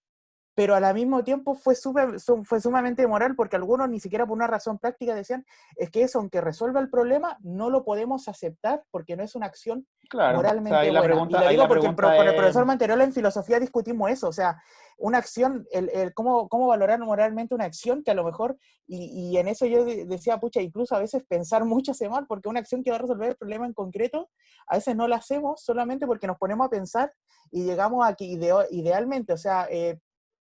pero al mismo tiempo fue sumamente moral, porque algunos ni siquiera por una razón práctica decían, es que eso, aunque resuelva el problema, no lo podemos aceptar porque no es una acción Claro, o sea, moralmente buena. Y lo digo porque con el profesor Manterola en filosofía discutimos eso, o sea, una acción, cómo valorar moralmente una acción que a lo mejor, y en eso yo decía, pucha, incluso a veces pensar mucho hace mal, porque una acción que va a resolver el problema en concreto, a veces no la hacemos solamente porque nos ponemos a pensar y llegamos a que idealmente, o sea,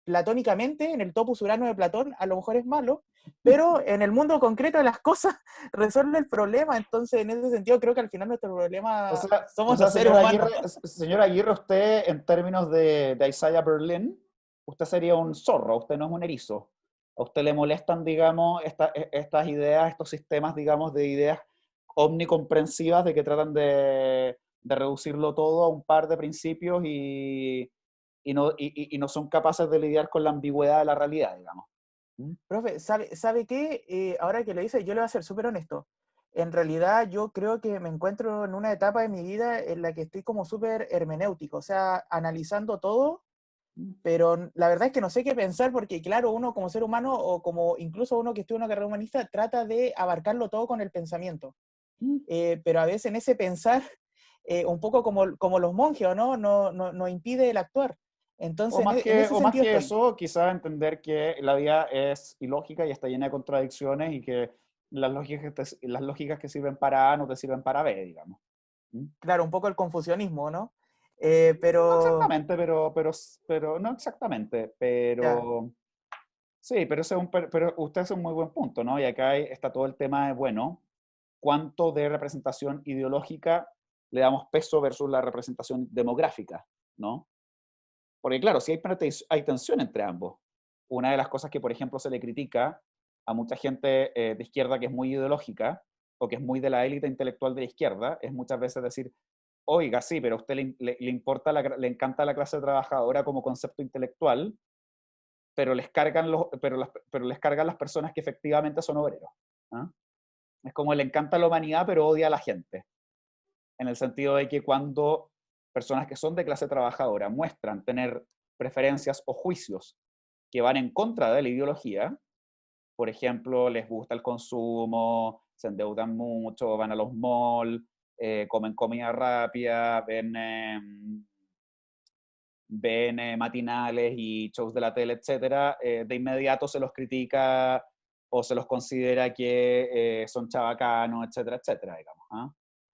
platónicamente, en el topos urano de Platón, a lo mejor es malo, pero en el mundo concreto de las cosas resuelve el problema. Entonces, en ese sentido, creo que al final nuestro problema somos los seres humanos. Señor Aguirre, usted, en términos de Isaiah Berlin, usted sería un zorro, usted no es un erizo. A usted le molestan, digamos, estas ideas, estos sistemas, digamos, de ideas omnicomprensivas de que tratan de de reducirlo todo a un par de principios y no son capaces de lidiar con la ambigüedad de la realidad, digamos. ¿Mm? Profe, ¿sabe qué? Ahora que lo dice, yo le voy a ser súper honesto. En realidad, yo creo que me encuentro en una etapa de mi vida en la que estoy como súper hermenéutico, o sea, analizando todo, pero la verdad es que no sé qué pensar porque, claro, uno como ser humano o como incluso uno que estudia una carrera humanista trata de abarcarlo todo con el pensamiento. Pero a veces en ese pensar, un poco como los monjes, ¿o no? No impide el actuar. Entonces, en ese O más sentido que estoy. eso, quizás entender que la vida es ilógica y está llena de contradicciones y que las lógicas que sirven para A no te sirven para B, digamos. ¿Mm? Claro, un poco el confusionismo, ¿no? No Pero, exactamente, no exactamente, ya, pero sí, pero, pero usted hace un muy buen punto, ¿no? Y acá está todo el tema de, bueno, cuánto de representación ideológica le damos peso versus la representación demográfica, ¿no? Porque claro, sí hay tensión entre ambos. Una de las cosas que, por ejemplo, se le critica a mucha gente de izquierda que es muy ideológica o que es muy de la élite intelectual de la izquierda, es muchas veces decir, oiga, sí, pero a usted le encanta la clase trabajadora como concepto intelectual, pero pero les cargan las personas que efectivamente son obreros. ¿Ah? Es como le encanta la humanidad, pero odia a la gente. En el sentido de que cuando personas que son de clase trabajadora muestran tener preferencias o juicios que van en contra de la ideología, por ejemplo, les gusta el consumo, se endeudan mucho, van a los malls, comen comida rápida, ven matinales y shows de la tele, etcétera, de inmediato se los critica o se los considera que son chabacanos, etcétera, etcétera, digamos. ¿Ah?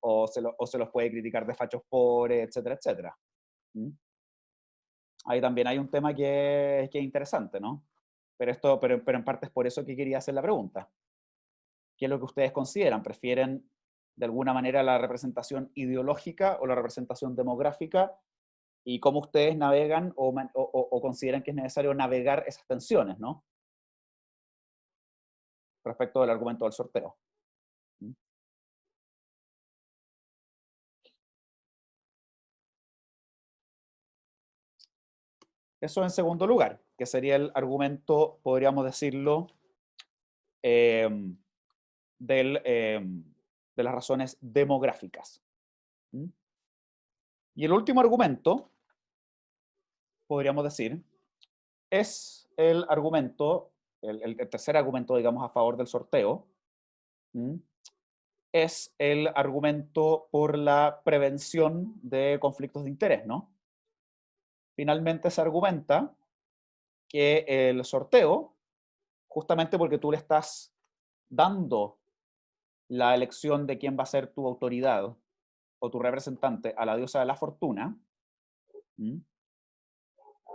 O se los puede criticar de fachos pobres, etcétera, etcétera. ¿Mm? Ahí también hay un tema que es interesante, ¿no? Pero en parte es por eso que quería hacer la pregunta. ¿Qué es lo que ustedes consideran? ¿Prefieren de alguna manera la representación ideológica o la representación demográfica? ¿Y cómo ustedes navegan o consideran que es necesario navegar esas tensiones, ¿no? Respecto del argumento del sorteo. ¿Mm? Eso en segundo lugar, que sería el argumento, podríamos decirlo, eh, de las razones demográficas. ¿Mm? Y el último argumento, podríamos decir, es el argumento, el tercer argumento, digamos, a favor del sorteo, ¿Mm? Es el argumento por la prevención de conflictos de interés, ¿no? Finalmente se argumenta que el sorteo, justamente porque tú le estás dando la elección de quién va a ser tu autoridad o tu representante a la diosa de la fortuna, ¿Mm?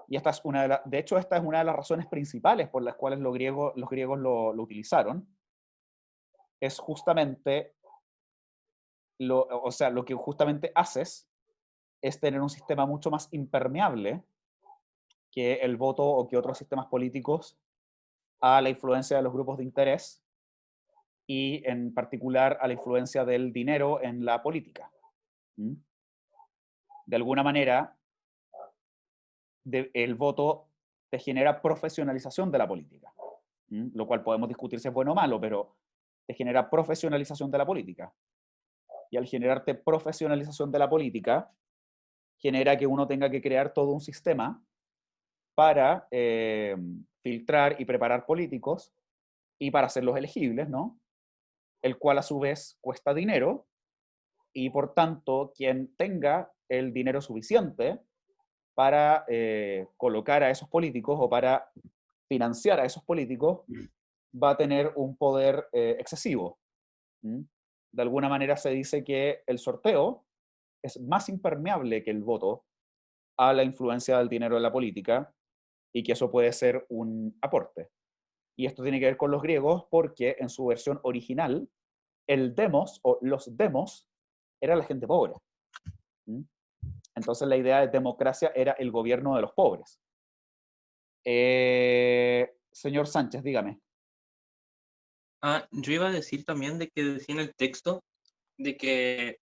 Y esta es de hecho, esta es una de las razones principales por las cuales los griegos lo utilizaron, es justamente, o sea, lo que justamente haces es tener un sistema mucho más impermeable que el voto o que otros sistemas políticos a la influencia de los grupos de interés y en particular a la influencia del dinero en la política. ¿Mm? De alguna manera, el voto te genera profesionalización de la política, lo cual podemos discutir si es bueno o malo, pero te genera profesionalización de la política. Y al generarte profesionalización de la política, genera que uno tenga que crear todo un sistema para filtrar y preparar políticos y para hacerlos elegibles, ¿no? El cual a su vez cuesta dinero y por tanto quien tenga el dinero suficiente para colocar a esos políticos o para financiar a esos políticos va a tener un poder excesivo. ¿Mm? De alguna manera se dice que el sorteo es más impermeable que el voto a la influencia del dinero en la política y que eso puede ser un aporte. Y esto tiene que ver con los griegos porque en su versión original, el demos o los demos era la gente pobre. ¿Mm? Entonces la idea de democracia era el gobierno de los pobres. Señor Sánchez, dígame. Yo iba a decir también de que decía en el texto de que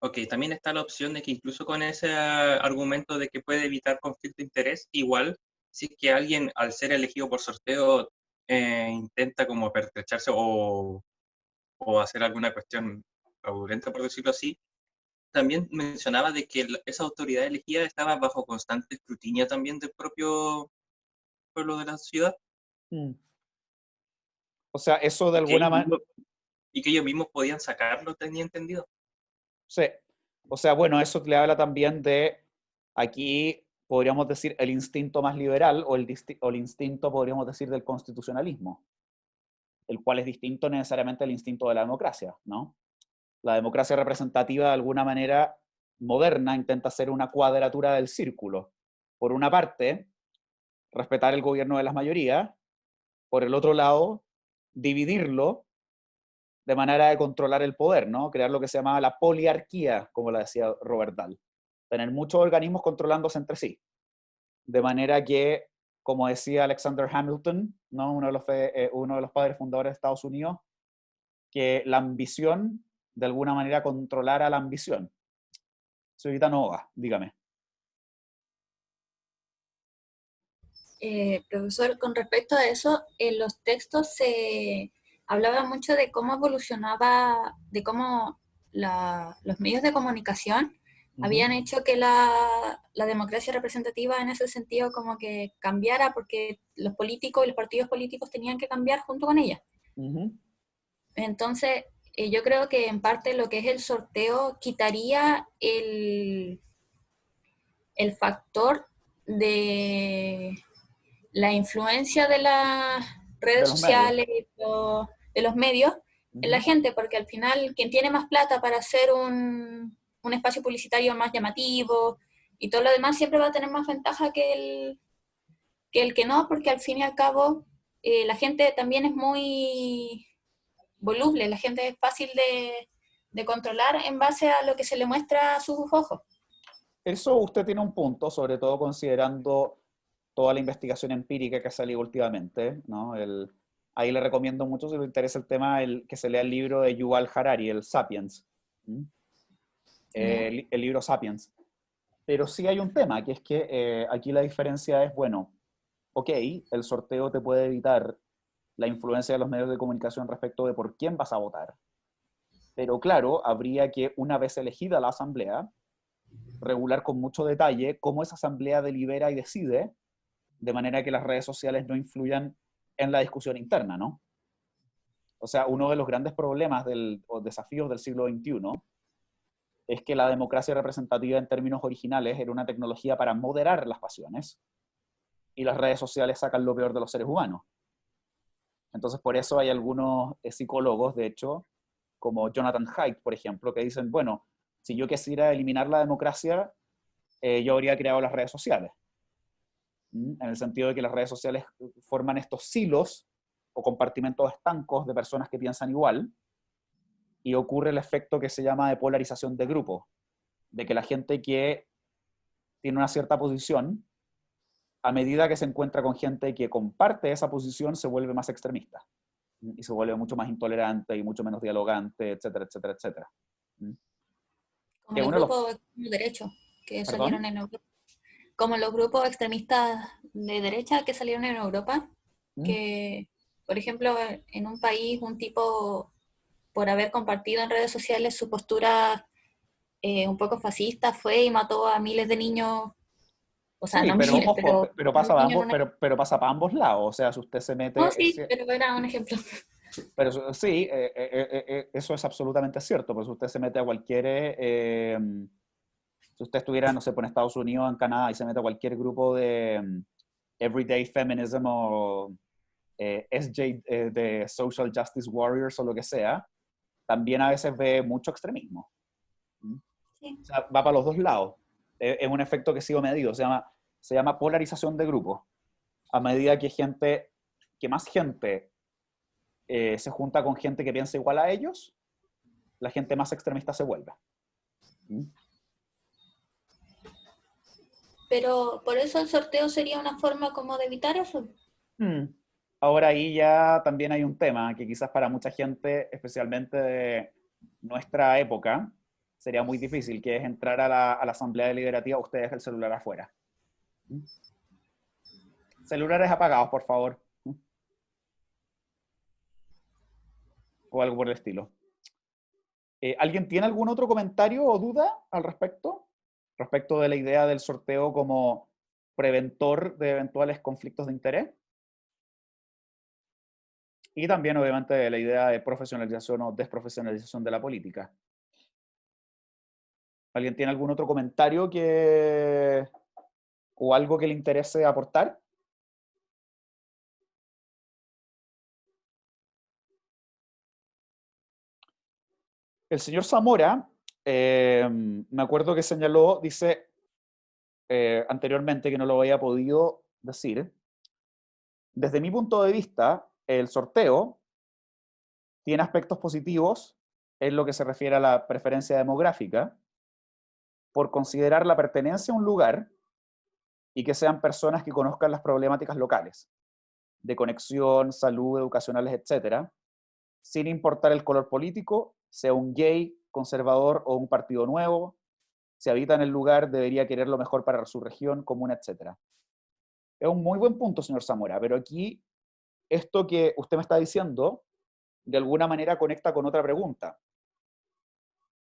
Ok, también está la opción de que incluso con ese argumento de que puede evitar conflicto de interés, igual, si es que alguien al ser elegido por sorteo intenta como pertrecharse o hacer alguna cuestión fraudulenta, por decirlo así, también mencionaba de que esa autoridad elegida estaba bajo constante escrutinio también del propio pueblo de la ciudad. Mm. O sea, eso de Y que alguna manera... ellos mismos podían sacarlo, tenía entendido. Sí. O sea, bueno, eso le habla también de, aquí podríamos decir, el instinto más liberal o el instinto, podríamos decir, del constitucionalismo, el cual es distinto necesariamente al instinto de la democracia, ¿no? La democracia representativa, de alguna manera, moderna, intenta hacer una cuadratura del círculo. Por una parte, respetar el gobierno de las mayorías, por el otro lado, dividirlo de manera de controlar el poder, ¿no? Crear lo que se llamaba la poliarquía, como la decía Robert Dahl. Tener muchos organismos controlándose entre sí. De manera que, como decía Alexander Hamilton, ¿no? Uno de los padres fundadores de Estados Unidos, que la ambición, de alguna manera, controlara la ambición. Señorita Nova, dígame. Profesor, con respecto a eso, en los textos se hablaba mucho de cómo evolucionaba, de cómo los medios de comunicación habían hecho que la democracia representativa en ese sentido como que cambiara porque los políticos y los partidos políticos tenían que cambiar junto con ella. Entonces, yo creo que en parte lo que es el sorteo quitaría el factor de la influencia de las redes De los medios. sociales, de los medios en la gente, porque al final quien tiene más plata para hacer un espacio publicitario más llamativo y todo lo demás siempre va a tener más ventaja que el que no, porque al fin y al cabo la gente también es muy voluble, la gente es fácil de controlar en base a lo que se le muestra a sus ojos. Eso usted tiene un punto, sobre todo considerando toda la investigación empírica que ha salido últimamente, ¿no? Ahí le recomiendo mucho, si le interesa el tema, que se lea el libro de Yuval Harari, el Sapiens. El libro Sapiens. Pero sí hay un tema, que es que aquí la diferencia es, bueno, ok, el sorteo te puede evitar la influencia de los medios de comunicación respecto de por quién vas a votar. Pero claro, habría que, una vez elegida la asamblea, regular con mucho detalle cómo esa asamblea delibera y decide, de manera que las redes sociales no influyan en la discusión interna, ¿no? O sea, uno de los grandes problemas o desafíos del siglo XXI es que la democracia representativa en términos originales era una tecnología para moderar las pasiones, y las redes sociales sacan lo peor de los seres humanos. Entonces, por eso hay algunos psicólogos, de hecho, como Jonathan Haidt, por ejemplo, que dicen, bueno, si yo quisiera eliminar la democracia, yo habría creado las redes sociales. En el sentido de que las redes sociales forman estos silos o compartimentos estancos de personas que piensan igual, y ocurre el efecto que se llama de polarización de grupo, de que la gente que tiene una cierta posición, a medida que se encuentra con gente que comparte esa posición, se vuelve más extremista, y se vuelve mucho más intolerante y mucho menos dialogante, etcétera, etcétera, etcétera. Como los grupos de derecha que salieron en Europa. Como los grupos extremistas de derecha que salieron en Europa, que, por ejemplo, en un país, un tipo, por haber compartido en redes sociales su postura un poco fascista, fue y mató a miles de niños. O sea, sí, no pero, miles, ojo, pero pasa para ambos lados. O sea, si usted se mete... No, sí, pero era un ejemplo. Pero sí, eso es absolutamente cierto. Pues si usted se mete a cualquier... si usted estuviera, no sé, por Estados Unidos, en Canadá, y se mete a cualquier grupo de Everyday Feminism o SJ, de Social Justice Warriors o lo que sea, también a veces ve mucho extremismo. Sí. O sea, va para los dos lados. Es un efecto que ha sido medido. Se llama polarización de grupos. A medida que más gente se junta con gente que piensa igual a ellos, la gente más extremista se vuelve. Pero por eso el sorteo sería una forma como de evitar eso. Ahora ahí ya también hay un tema que quizás para mucha gente, especialmente de nuestra época, sería muy difícil, que es entrar a la asamblea deliberativa, usted deja el celular afuera. Celulares apagados, por favor. O algo por el estilo. ¿Alguien tiene algún otro comentario o duda al respecto? Respecto de la idea del sorteo como preventor de eventuales conflictos de interés. Y también, obviamente, de la idea de profesionalización o desprofesionalización de la política. ¿Alguien tiene algún otro comentario o algo que le interese aportar? El señor Zamora, me acuerdo que señaló, dice anteriormente que no lo había podido decir. Desde mi punto de vista, el sorteo tiene aspectos positivos en lo que se refiere a la preferencia demográfica, por considerar la pertenencia a un lugar y que sean personas que conozcan las problemáticas locales, de conexión, salud, educacionales, etc., sin importar el color político, sea un gay, conservador o un partido nuevo, si habita en el lugar debería querer lo mejor para su región, comuna, etc. Es un muy buen punto, señor Zamora, pero aquí esto que usted me está diciendo, de alguna manera conecta con otra pregunta,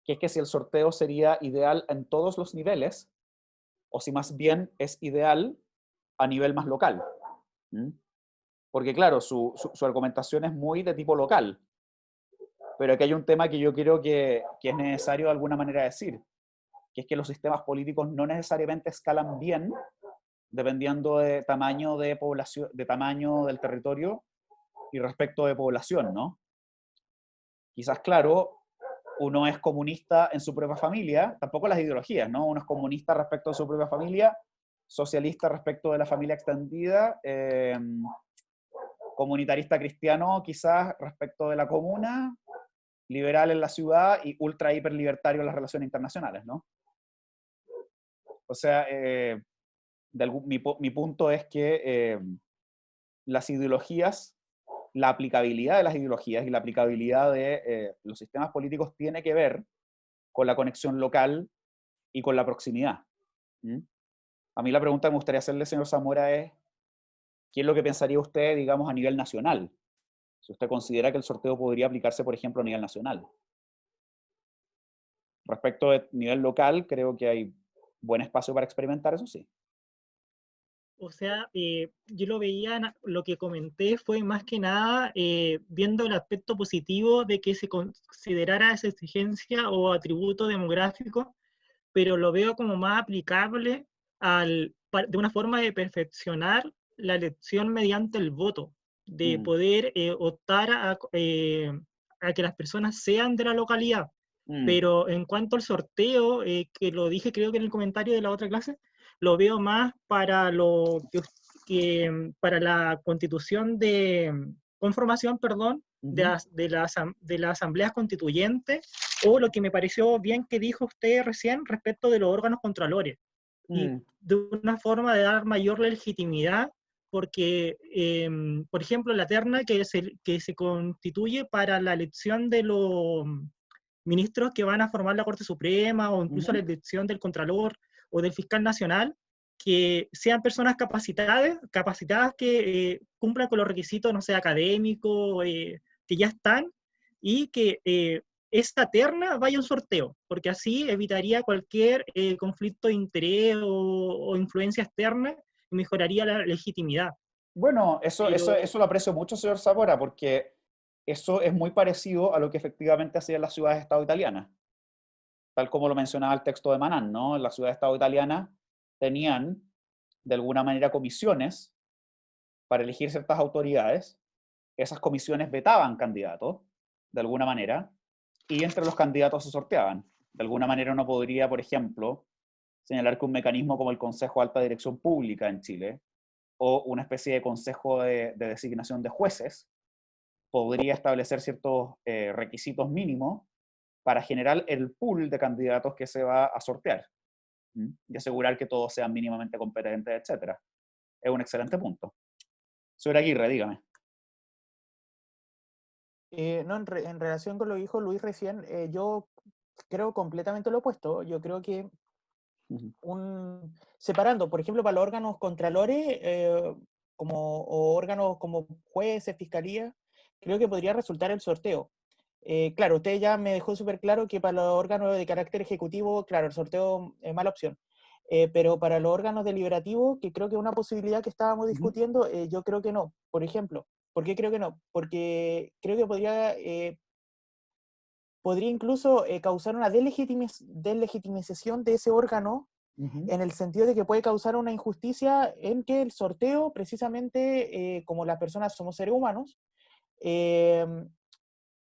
que es que si el sorteo sería ideal en todos los niveles, o si más bien es ideal a nivel más local. Porque claro, su argumentación es muy de tipo local, pero aquí hay un tema que yo creo que es necesario de alguna manera decir, que es que los sistemas políticos no necesariamente escalan bien dependiendo de tamaño de población, de tamaño del territorio y respecto de población, ¿no? Quizás, claro, uno es comunista en su propia familia, tampoco las ideologías, ¿no? Uno es comunista respecto a su propia familia, socialista respecto de la familia extendida, comunitarista cristiano quizás respecto de la comuna, liberal en la ciudad y ultra hiper libertario en las relaciones internacionales, ¿no? O sea, mi punto es que las ideologías, la aplicabilidad de las ideologías y la aplicabilidad de los sistemas políticos tiene que ver con la conexión local y con la proximidad. A mí la pregunta que me gustaría hacerle, señor Zamora, es ¿qué es lo que pensaría usted, digamos, a nivel nacional? Si usted considera que el sorteo podría aplicarse, por ejemplo, a nivel nacional. Respecto de nivel local, creo que hay buen espacio para experimentar, eso sí. O sea, yo lo veía, lo que comenté fue más que nada viendo el aspecto positivo de que se considerara esa exigencia o atributo demográfico, pero lo veo como más aplicable de una forma de perfeccionar la elección mediante el voto, de poder optar a que las personas sean de la localidad. Pero en cuanto al sorteo, que lo dije creo que en el comentario de la otra clase, lo veo más para para la constitución conformación, perdón, de la asamblea constituyente, o lo que me pareció bien que dijo usted recién respecto de los órganos contralores. Y de una forma de dar mayor legitimidad, porque, por ejemplo, la terna que se constituye para la elección de los ministros que van a formar la Corte Suprema, o incluso la elección del Contralor o del Fiscal Nacional, que sean personas capacitadas que cumplan con los requisitos, no sé, académicos, que ya están, y que esta terna vaya a un sorteo, porque así evitaría cualquier conflicto de interés o influencia externa y mejoraría la legitimidad. Bueno, eso lo aprecio mucho, señor Zamora, porque eso es muy parecido a lo que efectivamente hacían las ciudades-estado italianas. Tal como lo mencionaba el texto de Manan, ¿no? Las ciudades-estado italianas tenían, de alguna manera, comisiones para elegir ciertas autoridades. Esas comisiones vetaban candidatos, de alguna manera, y entre los candidatos se sorteaban. De alguna manera uno podría, por ejemplo, señalar que un mecanismo como el Consejo de Alta Dirección Pública en Chile, o una especie de consejo de designación de jueces, podría establecer ciertos requisitos mínimos para generar el pool de candidatos que se va a sortear y asegurar que todos sean mínimamente competentes, etc. Es un excelente punto. Señor Aguirre, dígame. No, en relación con lo que dijo Luis recién, yo creo completamente lo opuesto. Yo creo que Ujú. separando, por ejemplo, para los órganos contralores o órganos como jueces, fiscalía, creo que podría resultar el sorteo. Claro, usted ya me dejó súper claro que para los órganos de carácter ejecutivo, claro, el sorteo es mala opción. Pero para los órganos deliberativos, que creo que es una posibilidad que estábamos Ujú. discutiendo, yo creo que no. Por ejemplo, ¿por qué creo que no? Porque creo que podría incluso causar una deslegitimización de ese órgano, Ujú. en el sentido de que puede causar una injusticia en que el sorteo, precisamente, como las personas somos seres humanos, eh,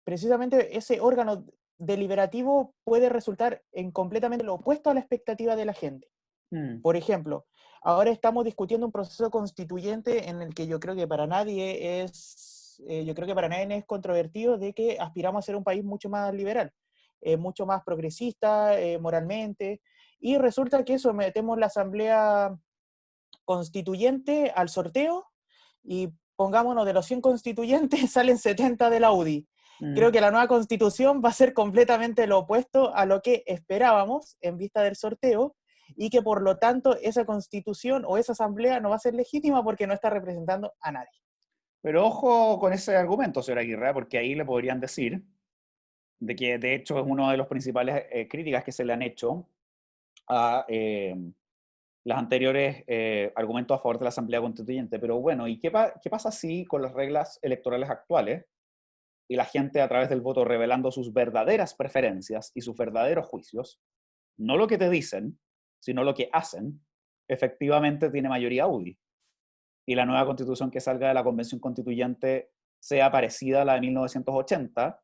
precisamente ese órgano deliberativo puede resultar en completamente lo opuesto a la expectativa de la gente. Mm. Por ejemplo, ahora estamos discutiendo un proceso constituyente en el que yo creo que para nadie es controvertido de que aspiramos a ser un país mucho más liberal, mucho más progresista moralmente, y resulta que sometemos la Asamblea Constituyente al sorteo y pongámonos, de los 100 constituyentes salen 70 de la UDI. Creo Mm. que la nueva constitución va a ser completamente lo opuesto a lo que esperábamos en vista del sorteo, y que por lo tanto esa constitución o esa asamblea no va a ser legítima porque no está representando a nadie. Pero ojo con ese argumento, señora Aguirre, porque ahí le podrían decir de que de hecho es una de las principales críticas que se le han hecho a las anteriores argumentos a favor de la Asamblea Constituyente. Pero bueno, ¿y qué pasa si con las reglas electorales actuales y la gente a través del voto revelando sus verdaderas preferencias y sus verdaderos juicios, no lo que te dicen, sino lo que hacen, efectivamente tiene mayoría UDI? Y la nueva constitución que salga de la Convención Constituyente sea parecida a la de 1980,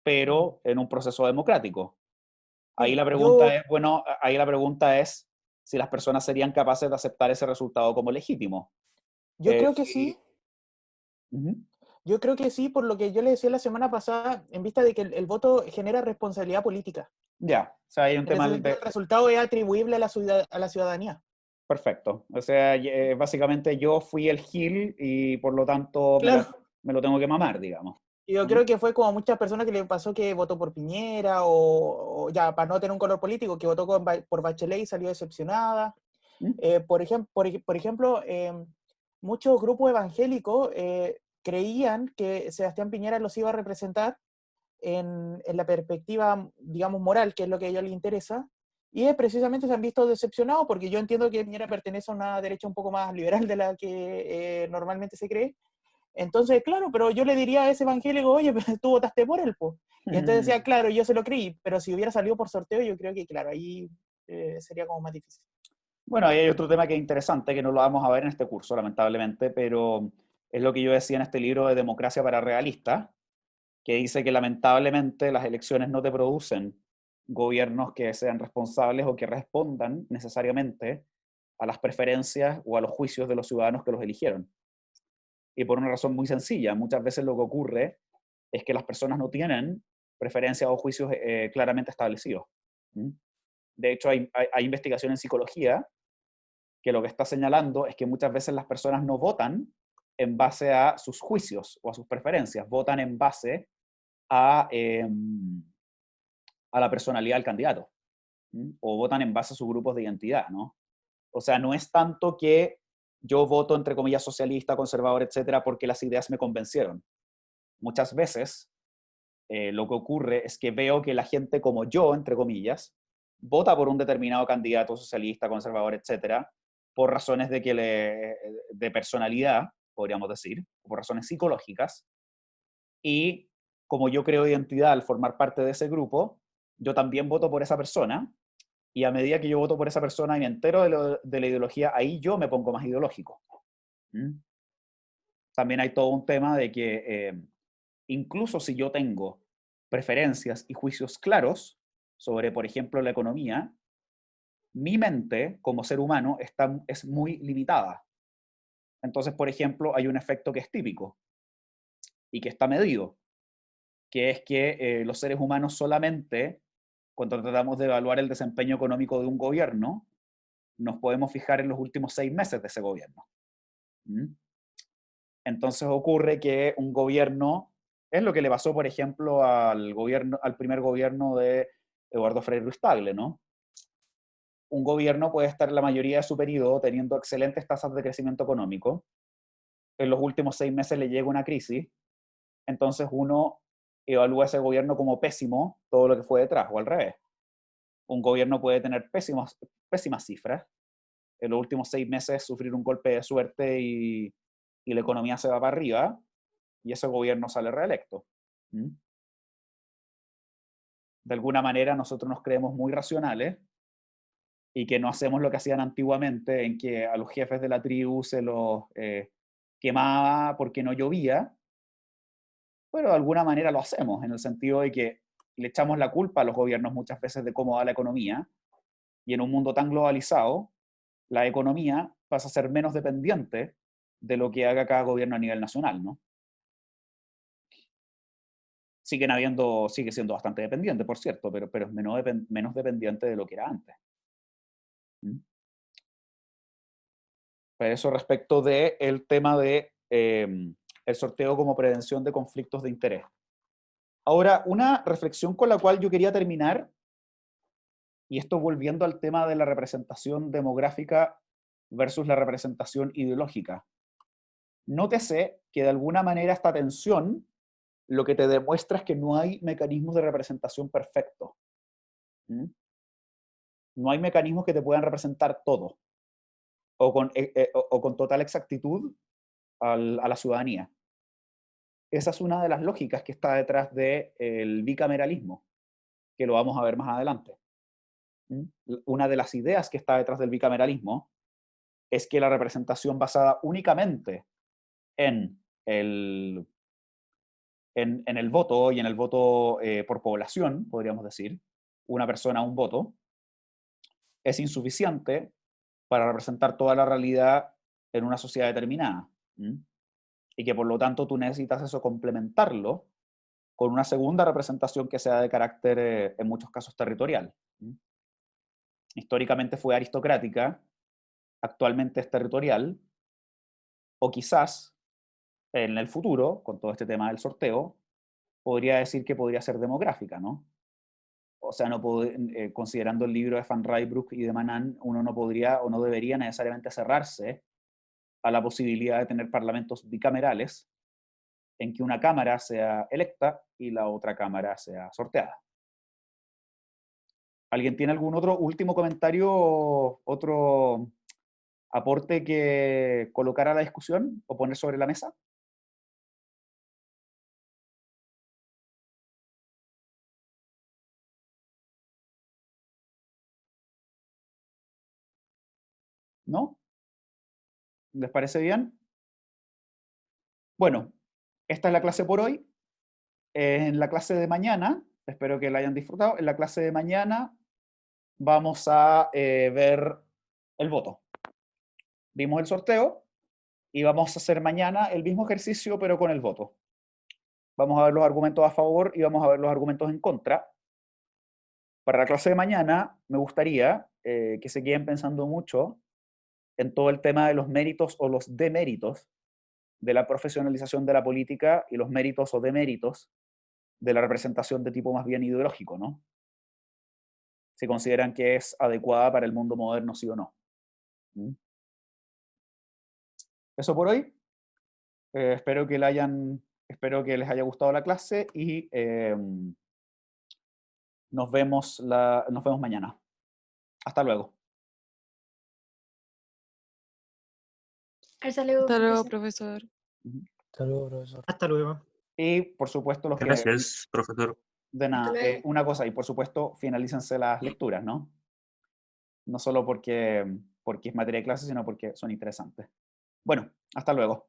pero en un proceso democrático. Ahí Sí, la pregunta es, bueno, ahí la pregunta es si las personas serían capaces de aceptar ese resultado como legítimo. yo creo que sí. Sí. Ujú. Yo creo que sí, por lo que yo le decía la semana pasada, en vista de que el voto genera responsabilidad política. Ya, o sea, hay un En ese tema sentido, de... el resultado es atribuible a la ciudadanía. Perfecto. O sea, básicamente yo fui el Gil y por lo tanto Claro. me lo tengo que mamar, digamos. Y yo ¿Mm? creo que fue como a muchas personas que le pasó que votó por Piñera o ya, para no tener un color político, que votó por Bachelet y salió decepcionada. ¿Mm? Por ejemplo, muchos grupos evangélicos creían que Sebastián Piñera los iba a representar en la perspectiva, digamos, moral, que es lo que a ellos les interesa, y precisamente se han visto decepcionados, porque yo entiendo que Piñera pertenece a una derecha un poco más liberal de la que normalmente se cree. Entonces, claro, pero yo le diría a ese evangélico, oye, pero tú votaste por él, pues. Y entonces decía, claro, yo se lo creí, pero si hubiera salido por sorteo, yo creo que, claro, ahí sería como más difícil. Bueno, ahí hay otro tema que es interesante, que no lo vamos a ver en este curso, lamentablemente, pero es lo que yo decía en este libro de Democracia para Realistas, que dice que lamentablemente las elecciones no te producen gobiernos que sean responsables o que respondan necesariamente a las preferencias o a los juicios de los ciudadanos que los eligieron. Y por una razón muy sencilla, muchas veces lo que ocurre es que las personas no tienen preferencias o juicios claramente establecidos. ¿Mm? De hecho, hay investigación en psicología que lo que está señalando es que muchas veces las personas no votan en base a sus juicios o a sus preferencias, votan en base a, a la personalidad del candidato, ¿Mm? O votan en base a sus grupos de identidad, ¿no? O sea, no es tanto que yo voto, entre comillas, socialista, conservador, etcétera, porque las ideas me convencieron. Muchas veces lo que ocurre es que veo que la gente como yo, entre comillas, vota por un determinado candidato socialista, conservador, etcétera, por razones de personalidad, podríamos decir, por razones psicológicas, y como yo creo identidad al formar parte de ese grupo, yo también voto por esa persona, y a medida que yo voto por esa persona y me entero de la ideología, ahí yo me pongo más ideológico. ¿Mm? También hay todo un tema de que incluso si yo tengo preferencias y juicios claros sobre, por ejemplo, la economía, mi mente como ser humano es muy limitada. Entonces, por ejemplo, hay un efecto que es típico y que está medido, que es que los seres humanos solamente, cuando tratamos de evaluar el desempeño económico de un gobierno, nos podemos fijar en los últimos 6 meses de ese gobierno. ¿Mm? Entonces ocurre que un gobierno, es lo que le pasó, por ejemplo, al primer gobierno de Eduardo Frei Ruiz Tagle, ¿no? Un gobierno puede estar la mayoría de su periodo teniendo excelentes tasas de crecimiento económico. En los últimos 6 meses le llega una crisis, entonces uno evalúa ese gobierno como pésimo todo lo que fue detrás, o al revés. Un gobierno puede tener pésimas cifras, en los últimos 6 meses sufrir un golpe de suerte y la economía se va para arriba, y ese gobierno sale reelecto. De alguna manera nosotros nos creemos muy racionales y que no hacemos lo que hacían antiguamente, en que a los jefes de la tribu se los quemaba porque no llovía, pero de alguna manera lo hacemos, en el sentido de que le echamos la culpa a los gobiernos muchas veces de cómo va la economía, y en un mundo tan globalizado, la economía pasa a ser menos dependiente de lo que haga cada gobierno a nivel nacional, ¿no? Sigue siendo bastante dependiente, por cierto, pero es menos dependiente de lo que era antes. Pero eso respecto del tema de el sorteo como prevención de conflictos de interés. Ahora, una reflexión con la cual yo quería terminar, y esto volviendo al tema de la representación demográfica versus la representación ideológica. Nótese que de alguna manera esta tensión lo que te demuestra es que no hay mecanismos de representación perfectos. No hay mecanismos que te puedan representar todo, o con total exactitud a la ciudadanía. Esa es una de las lógicas que está detrás del bicameralismo, que lo vamos a ver más adelante. Una de las ideas que está detrás del bicameralismo es que la representación basada únicamente en el voto, y en el voto por población, podríamos decir, una persona, un voto, es insuficiente para representar toda la realidad en una sociedad determinada. Y que por lo tanto tú necesitas eso complementarlo con una segunda representación que sea de carácter, en muchos casos, territorial. Históricamente fue aristocrática, actualmente es territorial, o quizás en el futuro, con todo este tema del sorteo, podría decir que podría ser demográfica, ¿no? O sea, considerando el libro de Van Rysbroek y de Manan, uno no podría o no debería necesariamente cerrarse a la posibilidad de tener parlamentos bicamerales en que una cámara sea electa y la otra cámara sea sorteada. ¿Alguien tiene algún otro último comentario, otro aporte que colocar a la discusión o poner sobre la mesa? ¿No? ¿Les parece bien? Bueno, esta es la clase por hoy. En la clase de mañana, espero que la hayan disfrutado, en la clase de mañana vamos a ver el voto. Vimos el sorteo y vamos a hacer mañana el mismo ejercicio, pero con el voto. Vamos a ver los argumentos a favor y vamos a ver los argumentos en contra. Para la clase de mañana me gustaría que se queden pensando mucho en todo el tema de los méritos o los deméritos de la profesionalización de la política y los méritos o deméritos de la representación de tipo más bien ideológico, ¿no? Si consideran que es adecuada para el mundo moderno, sí o no. Eso por hoy. Espero que les haya gustado la clase y nos vemos mañana. Hasta luego. Hasta luego, Hasta luego, profesor. profesor. Hasta luego, profesor. Hasta luego. Y por supuesto los Gracias, profesor. de nada, Hasta luego. una cosa, y por supuesto finalícense las lecturas, ¿no? No solo porque es materia de clase, sino porque son interesantes. Bueno, hasta luego.